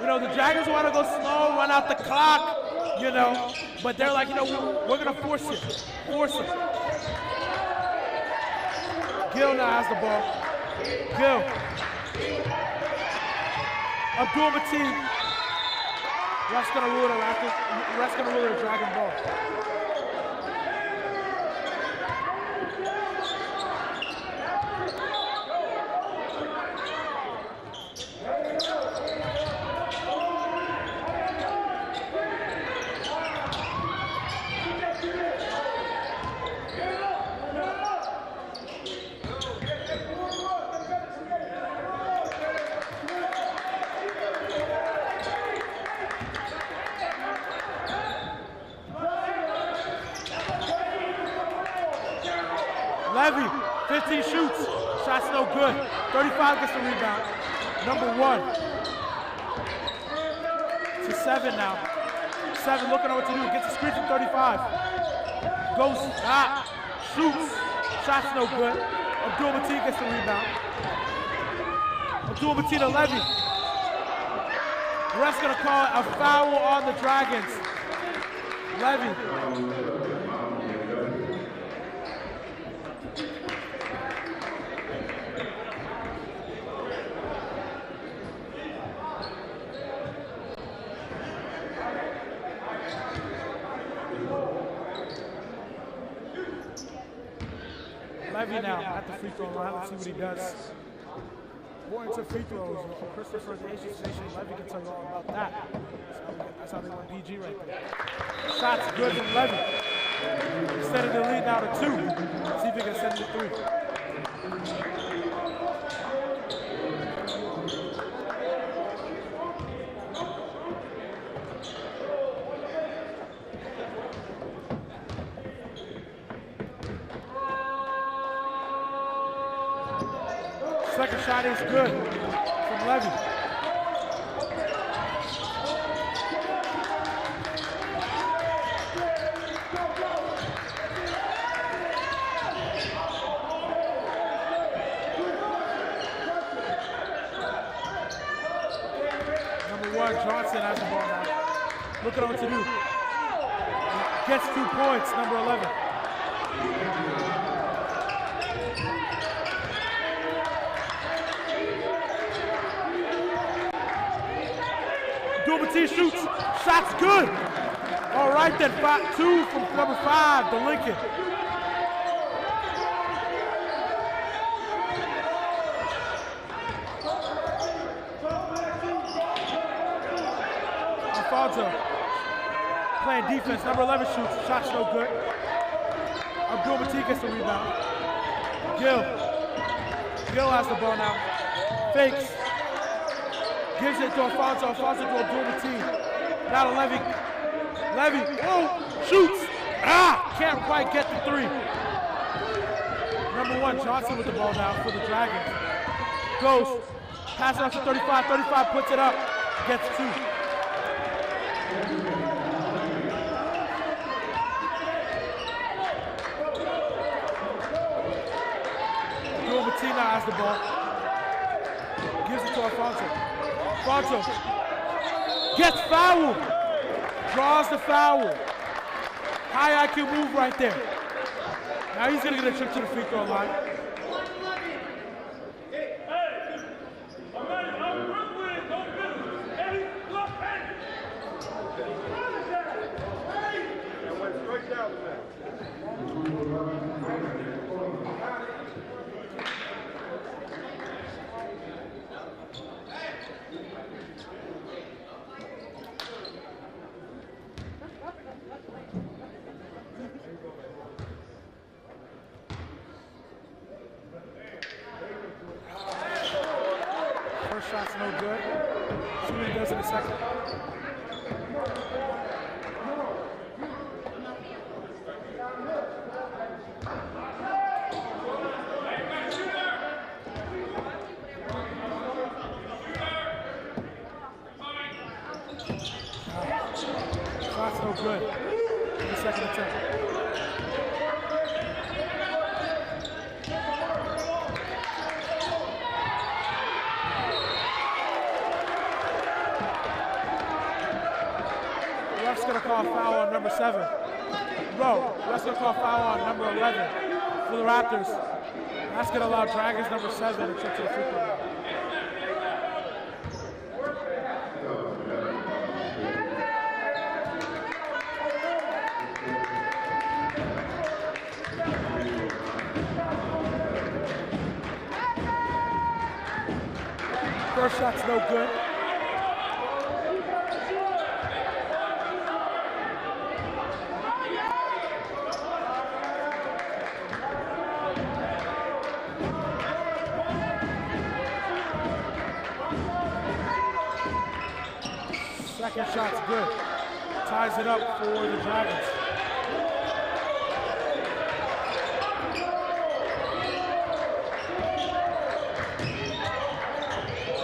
You know, the Dragons want to go slow, run out the clock, you know, but they're like, you know, we're gonna force it. Force it. Gil now has the ball. Gil. Abdul-Mateen. Ref's gonna rule it a Raptors. Ref's gonna rule it a Dragon ball. Levy, 15 shoots, shot's no good. 35 gets the rebound. Number 1 to 7 now. 7 looking at what to do, gets a screen from 35. Goes, shoots, shot's no good. Abdul-Mateen gets the rebound. Abdul-Mateen to Levy. The ref's gonna call a foul on the Dragons. Levy. Levy now at the free throw line. Let's see what he does. Going to free throws. Christopher, the Asian Station, Levy can tell you all about that. That's how they won PG right there. Shots good from Levy. Extended the lead now to 2. Let's see if he can send it to 3. Second shot is good from Levy. Johnson has the ball now. Look at what to do. Gets 2 points, number 11. Abdul-Mateen shoots. Shot's good. All right then, 2 from number 5, the Lincoln. Alfonso playing defense. Number 11 shoots. Shot's no good. Abdul-Mateen gets the rebound. Gil has the ball now. Fakes. Gives it to Alfonso. Alfonso to Abdul-Mateen. Now to Levy. Levy. Oh, shoots. Can't quite get the 3. Number 1, Johnson with the ball now for the Dragons. Goes. Passes off to 35. 35 puts it up. Gets 2. Abdul-Mateen has the ball. Gives it to Alfonso. Alfonso gets fouled. Draws the foul. High IQ move right there. Now he's going to get a trip to the free throw line. First shot's no good. See what he does in a second. Shot's no good in the second attempt. Ref's gonna call a foul on number 7. Ref's gonna call a foul on number 11 for the Raptors. That's gonna allow Dragons number 7 to trip to the free throw line. First shot's no good. Second shot's good. Ties it up for the Dragons.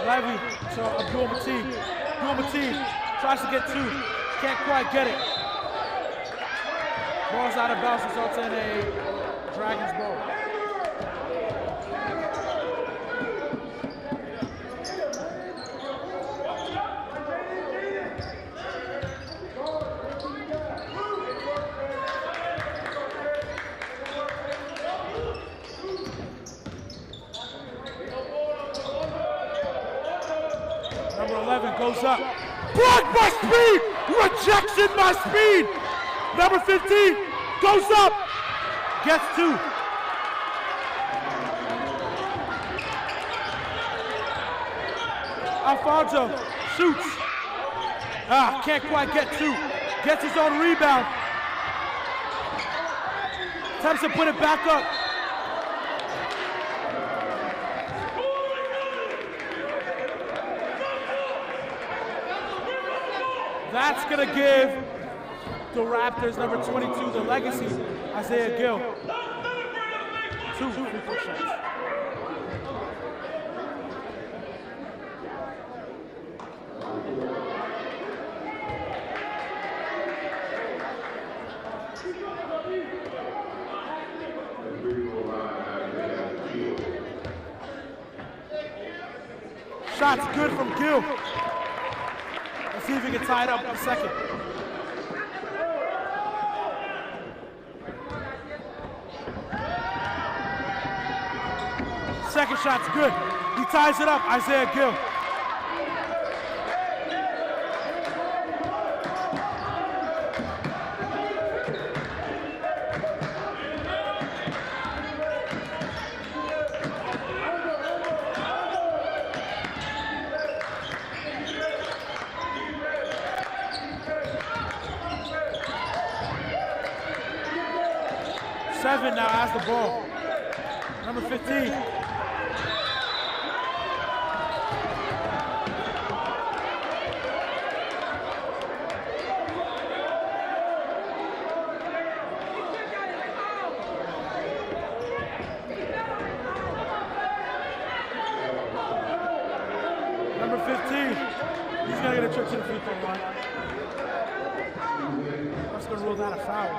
Levy to Abdul-Mateen. Abdul-Mateen tries to get 2. Can't quite get it. Ball's out of bounds, results in a Dragons ball. Number 11 goes up. Blocked by speed! Rejection by speed! Number 15 goes up. Gets 2. Alfonso shoots. Can't quite get 2. Gets his own rebound. Attempts to put it back up. That's gonna give the Raptors number 22 the legacy, Isaiah Gill. 2 free throw shots. Shot's good from Gil. Let's see if he can tie it up in a second. Second shot's good. He ties it up, Isaiah Gil. Seven now has the ball. Number 15. Number 15. He's gonna get a trip to the free throw line. That's gonna rule that a foul.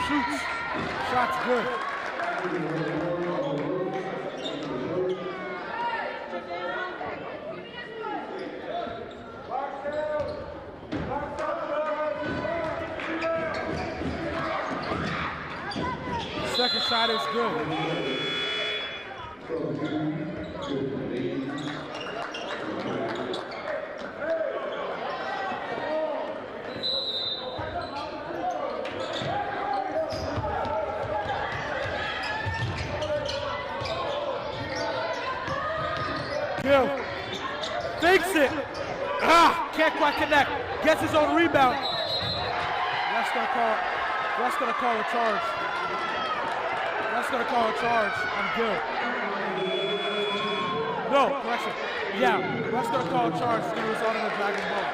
Shoots. Shot's good. Second shot is good. Gil fakes it. Can't quite connect. Gets his own rebound. That's gonna call a charge. That's gonna call a charge on Gil. No, correction. Yeah, that's gonna call a charge. It's gonna result in a Dragon Ball.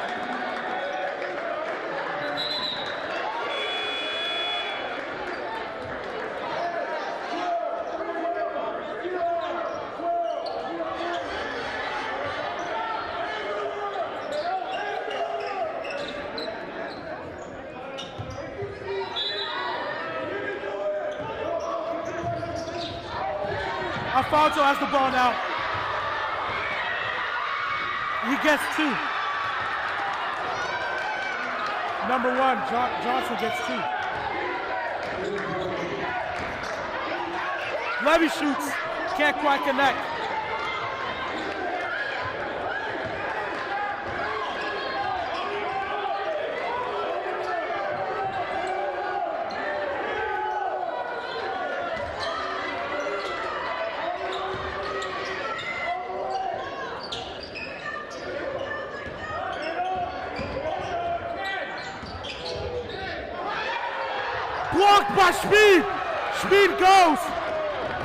Alfonso has the ball now. He gets two. Number one, Johnson gets two. Levy shoots, can't quite connect. Blocked by Speed. Speed goes.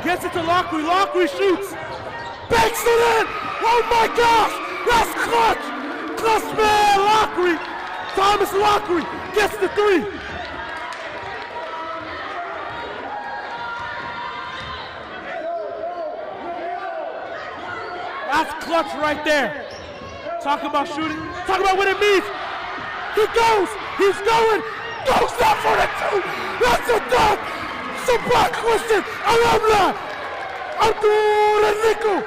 Gets it to Lockery. Lockery shoots. Banks it in. Oh my gosh. That's clutch. Clutch man. Lockery. Thomas Lockery gets the three. That's clutch right there. Talk about shooting. Talk about what it means. He goes. He's going. Goes down for the two. That's a dunk. Sabah Christian alumni. Abdul Nickel.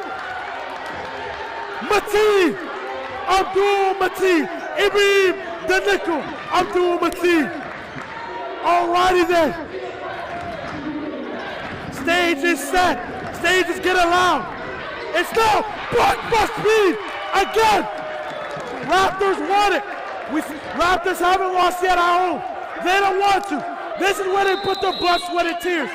Mateen. Abdul Mateen. Ibrahim the Nickel. Abdul Mateen. Alrighty then. Stage is set. Stage is getting loud. It's now blocked by Speed again. Raptors want it. Raptors haven't lost yet at home. They don't want to. This is where they put their blood, sweat, and tears.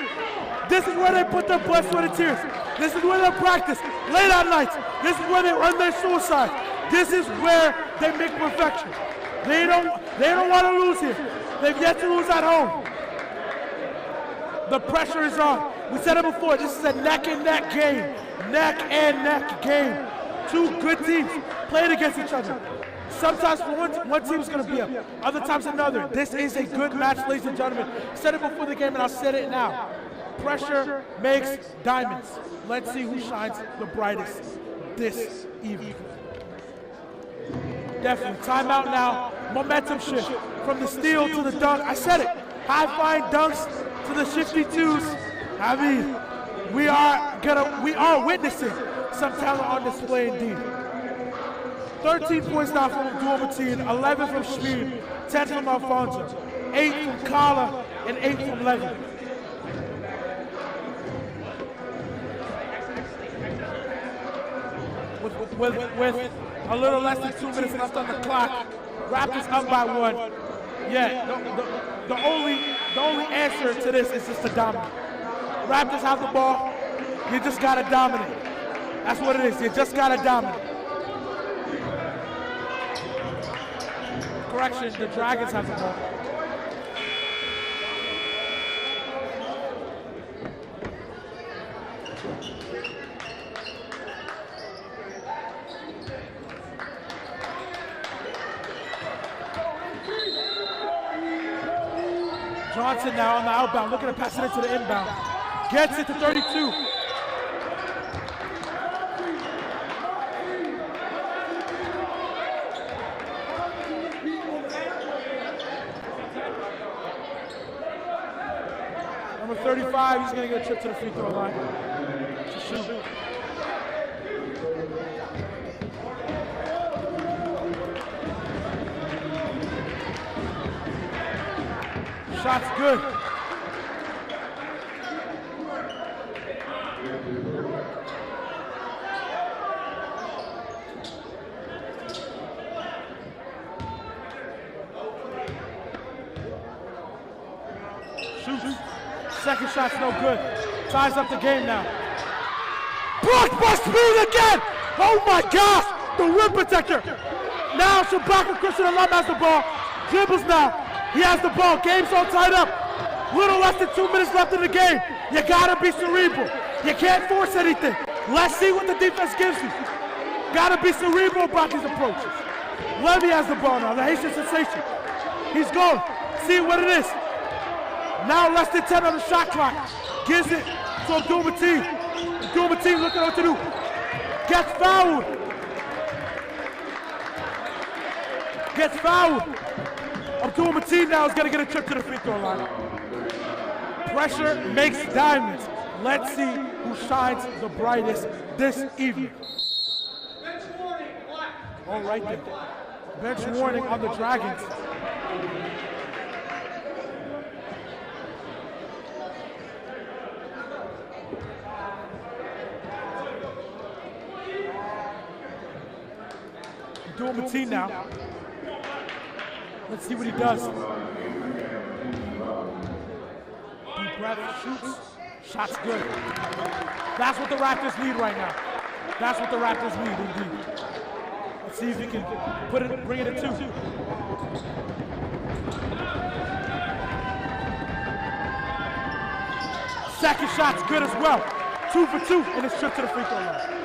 This is where they put their blood, sweat, and tears. This is where they practice late at nights. This is where they run their suicide. This is where they make perfection. They don't want to lose here. They've yet to lose at home. The pressure is on. We said it before. This is a neck and neck game. Neck and neck game. Two good teams playing against each other. Sometimes one team is going to be up, other times another. This is a good match, ladies and gentlemen. I said it before the game, and I'll say it now. Pressure makes diamonds. Let's see who shines the brightest this evening. Definitely. Timeout now. Momentum shift from the steal to the dunk. I said it. High-flying dunks to the shifty twos. I mean, we are witnessing some talent on display indeed. 13 points now from Abdul-Mateen, 11 from Schmid, 10 from Alfonso, 8 from Kala, and 8 from Levy. With a little less than 2 minutes left on the clock, Raptors up by 1. Yeah, the only answer to this is just to dominate. Raptors have the ball, you just gotta dominate. That's what it is, you just gotta dominate. Correction, the Dragons have the ball. Johnson now on the outbound, looking to pass it into the inbound. Gets it to 32. Number 35, he's going to get a trip to the free throw line to shoot. Shot's good. Shoots. Second shot's no good. Ties up the game now. Blocked by Schmid again! Oh my gosh! The rim protector! Now Shabaka Christian Alum has the ball. Dribbles now. He has the ball. Game's all tied up. Little less than 2 minutes left in the game. You gotta be cerebral. You can't force anything. Let's see what the defense gives you. Gotta be cerebral about these approaches. Levy has the ball now, the Haitian sensation. He's going. See what it is. Now less than 10 on the shot clock. Gives it to Abdul-Mateen. Abdul-Mateen looking what to do. Gets fouled. Gets fouled. Abdul-Mateen now is going to get a trip to the free throw line. Pressure makes diamonds. Let's see who shines the brightest this evening. All right then. Bench warning on the Dragons. Abdul-Mateen now. Let's see what he does. Deep breath, shoots. Shot's good. That's what the Raptors need right now. That's what the Raptors need, indeed. Let's see if he can bring it to 2. Second shot's good as well. 2 for 2 in his trip to the free throw line.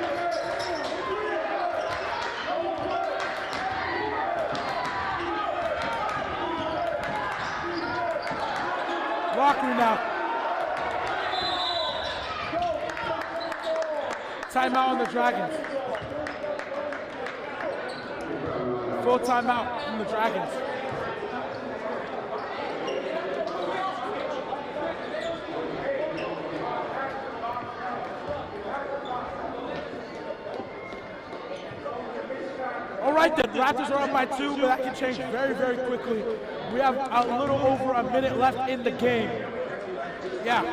Lockery now. Timeout on the Dragons. Full timeout on the Dragons. All right, the Raptors are up by 2, but that can change very, very quickly. We have a little over a minute left in the game. Yeah,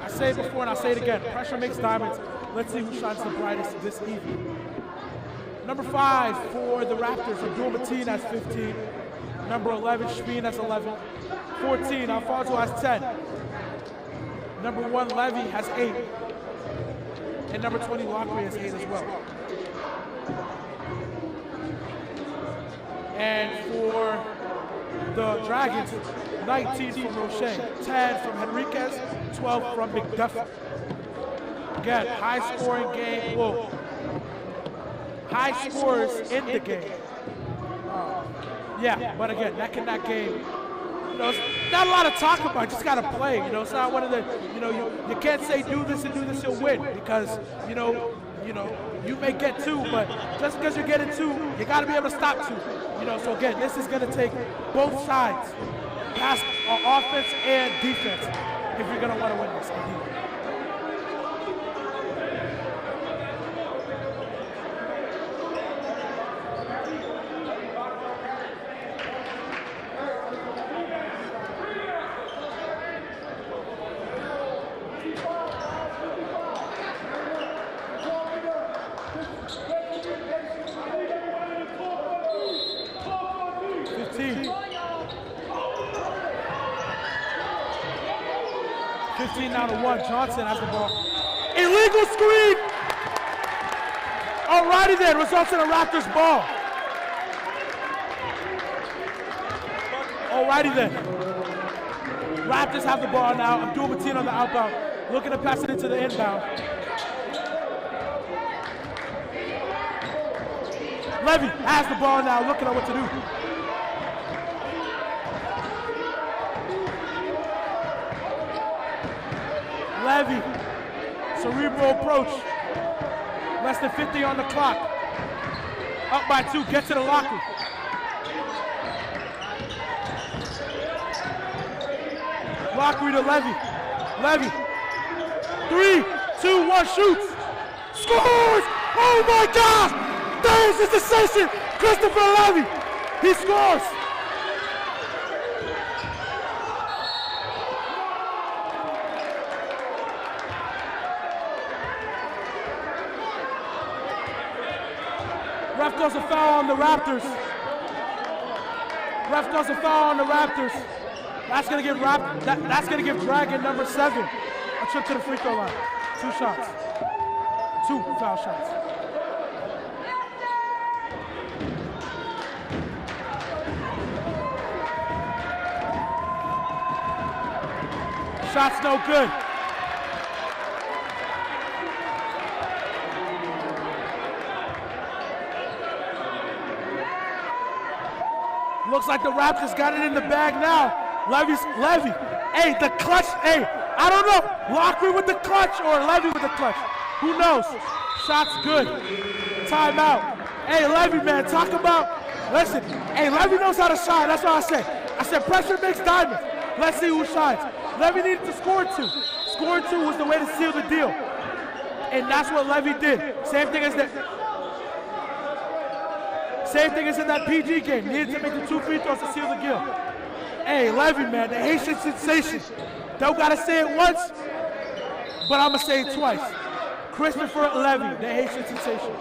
I say it before and I'll say it again. Pressure makes diamonds. Let's see who shines the brightest this evening. Number 5 for the Raptors, Abdul-Mateen has 15. Number 11, Schmid has 11. 14, Alfonso has 10. Number 1, Levy has 8. And number 20, Lockery has 8 as well. And for the Dragons, 19 from Roche, 10 from Henriquez, 12 from McDuffie. Again, high-scoring game. Whoa. High scores in the game. Yeah, but again, neck in that game. You know, it's not a lot of talk about. Just gotta play. You know, it's not one of the. You know, you can't say do this and do this, you'll win, because you know You know, you may get 2, but just because you're getting 2, you got to be able to stop 2. You know, so again, this is going to take both sides, pass offense and defense, if you're going to want to win this. 15 now to 1. Johnson has the ball. Illegal screen! Alrighty then, results in a Raptors ball. Alrighty then. Raptors have the ball now. Abdul Mateen on the outbound, looking to pass it into the inbound. Levy has the ball now, looking at what to do. Levy, cerebral approach. Less than 50 on the clock. Up by 2, get to the locker. Lockery to Levy. Levy. 3, 2, 1, shoots. Scores! Oh my gosh! That is a sensation! Christopher Levy! He scores! Ref calls a foul on the Raptors. Ref calls a foul on the Raptors. That's gonna give Dragon number 7 a trip to the free throw line. 2 shots. 2 foul shots. Shot's no good. Looks like the Raptors got it in the bag now. Levy. Hey, the clutch. Hey, I don't know. Lockery with the clutch or Levy with the clutch. Who knows? Shot's good. Timeout. Hey, Levy, man, talk about. Listen, hey, Levy knows how to shine. That's what I said. I said pressure makes diamonds. Let's see who shines. Levy needed to score 2. Scoring 2 was the way to seal the deal. And that's what Levy did. Same thing as in that PG game. Needed to make the 2 free throws to seal the deal. Hey, Levy, man, the Haitian sensation. Don't gotta say it once, but I'ma say it twice. Christopher Levy, the Haitian sensation.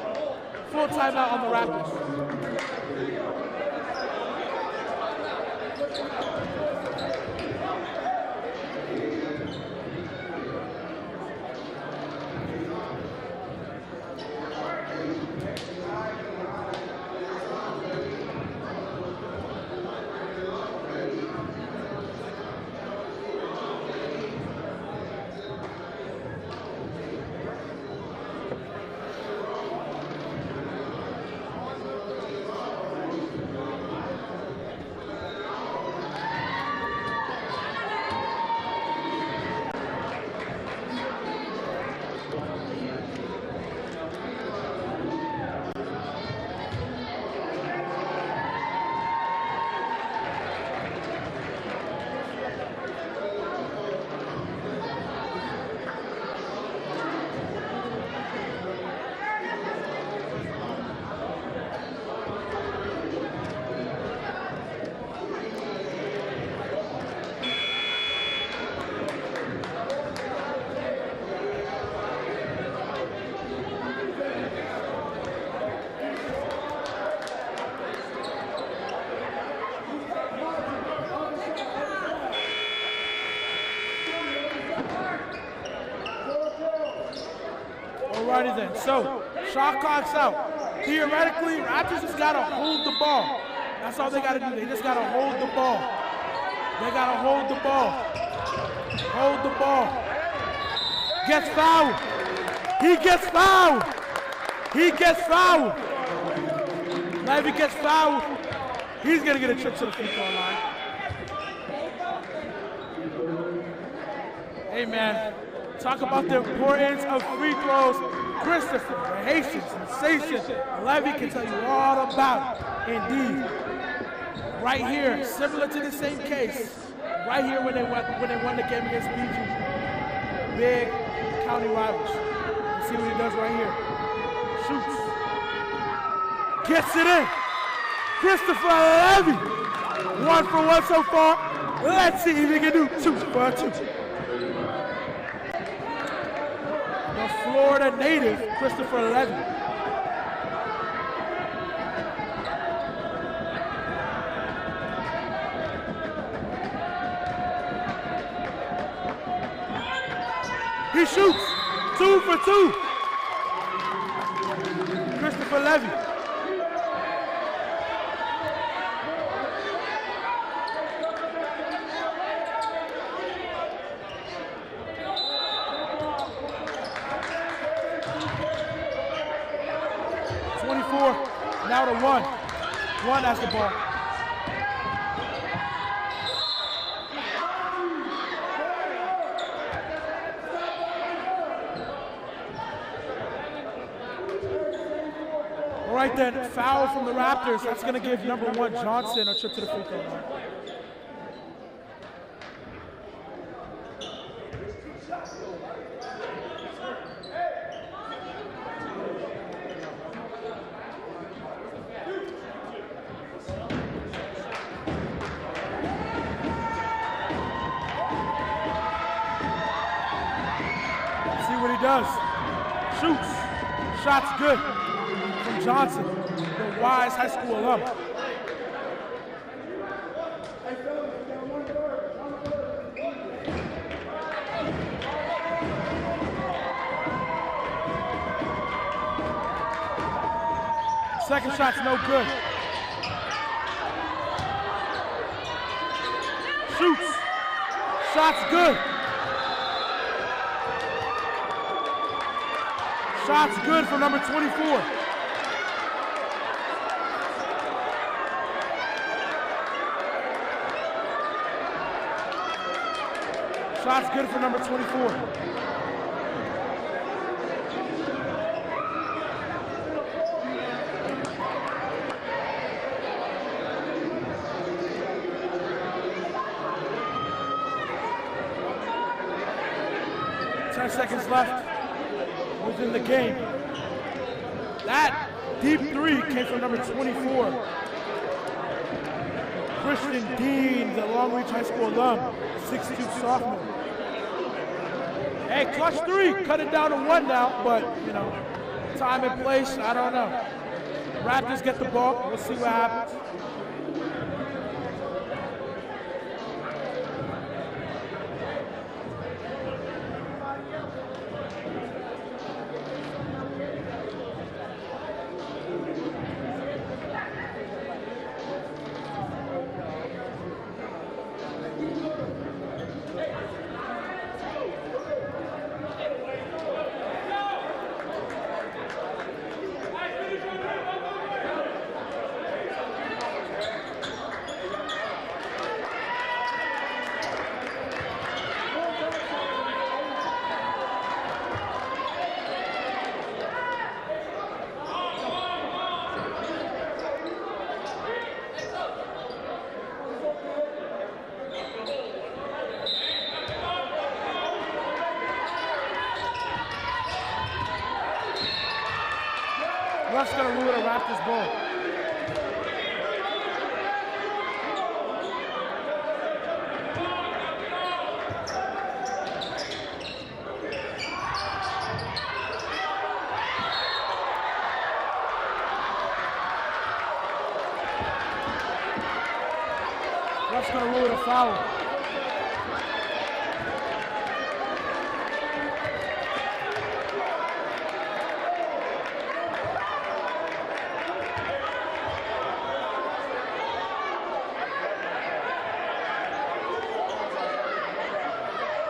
Full timeout on the Raptors. Alrighty then, so shot clock's out. Theoretically, Raptors just gotta hold the ball. That's all they gotta do. They just gotta hold the ball. They gotta hold the ball. Hold the ball. Gets fouled. He gets fouled. He gets fouled. Levy gets fouled. He's gonna get a trip to the free throw line. Hey man, talk about the importance of free throws Christopher, the Haitian sensation, Levy can tell you all about it. Indeed. Right here, similar to the same case, right here when they won the game against BG. Big county rivals. Let's see what he does right here. Shoots. Gets it in. Christopher Levy. 1 for 1 so far. Let's see if he can do 2 for 2. The Florida native, Christopher Levy. He shoots 2 for 2. Christopher Levy. Now to 1. 1 has the ball. All right then, foul from the Raptors. That's going to give number 1 Johnson a trip to the free throw line. Does. Shoots. Shots good from Johnson, the Wise High School alum. Second shot's no good. Shoots. Shots good. Shots good for number 24. Shots good for number 24. Seconds left within the game. That deep 3 came from number 24. Christian Dean, the Long Beach High School alum, 6'2" sophomore. Hey, clutch 3, cut it down to 1 now, but you know, time and place, I don't know. Raptors get the ball, we'll see what happens. Ref's gonna rule it a Raptors ball. Ref's gonna rule it a foul.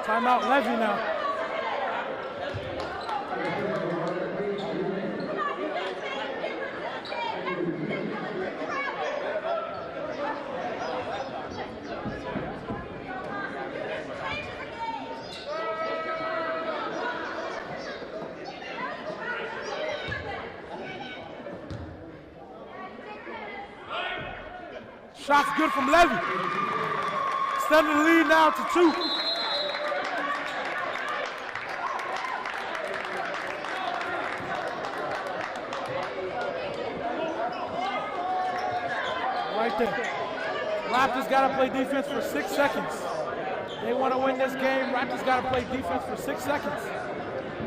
Timeout Levy now. Shot's good from Levy. Extending the lead now to 2. Right there. Raptors got to play defense for 6 seconds. They want to win this game. Raptors got to play defense for 6 seconds.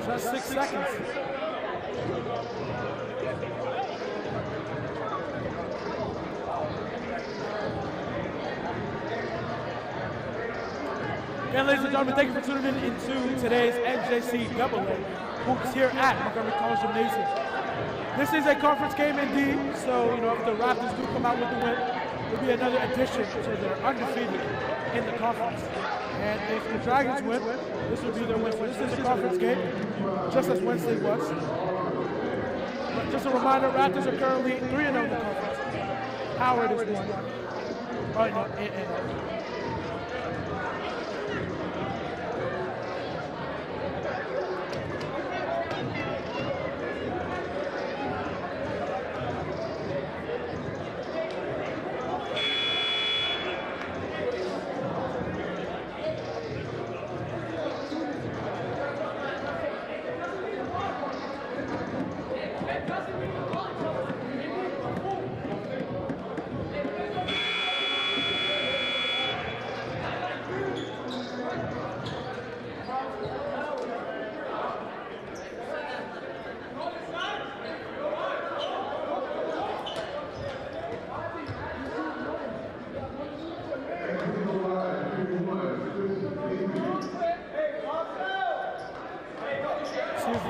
Just 6 seconds. Again, ladies and gentlemen, thank you for tuning in into today's NJCAA hoops here at Montgomery College Gymnasium. This is a conference game indeed, so if the Raptors do come out with the win, it'll be another addition to their undefeated in the conference. And if the Dragons win, this will be their win. So this is a conference game, just as Wednesday was. But just a reminder, Raptors are currently 3-0 in the conference. Howard is 1. Oh, no, 8-0.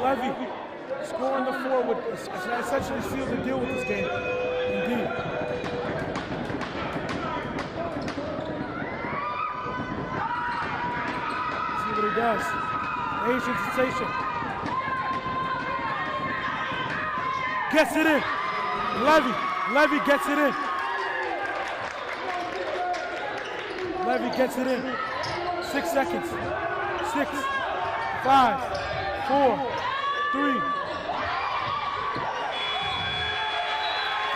Levy scoring the 4 would essentially seal the deal with this game. Indeed. See what he does. Asian sensation. Gets it in. Levy gets it in. Levy gets it in. 6 seconds. 6, 5, 4, 3.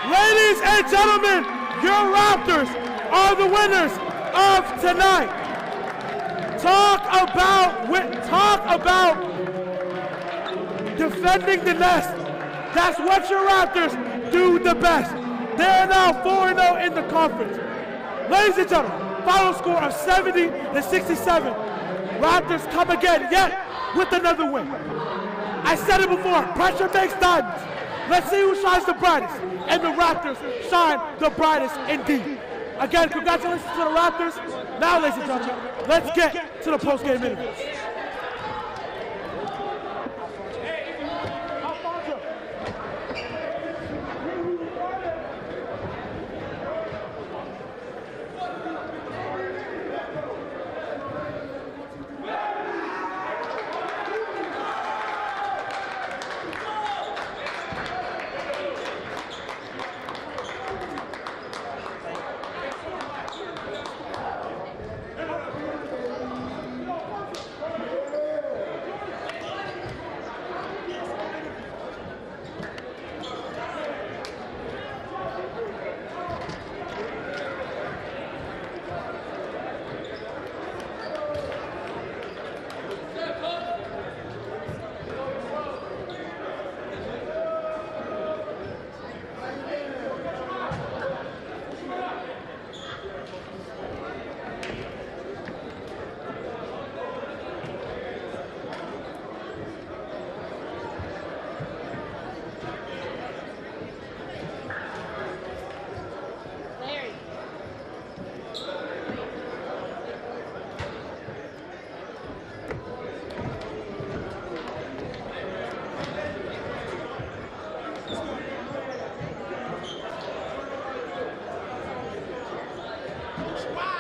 Ladies and gentlemen, your Raptors are the winners of tonight. Talk about defending the nest. That's what your Raptors do the best. They're now 4-0 in the conference. Ladies and gentlemen, final score of 70-67. Raptors come again, yet with another win. I said it before, pressure makes diamonds. Let's see who shines the brightest. And the Raptors shine the brightest indeed. Again, congratulations to the Raptors. Now, ladies and gentlemen, let's get to the post-game interviews. Wow.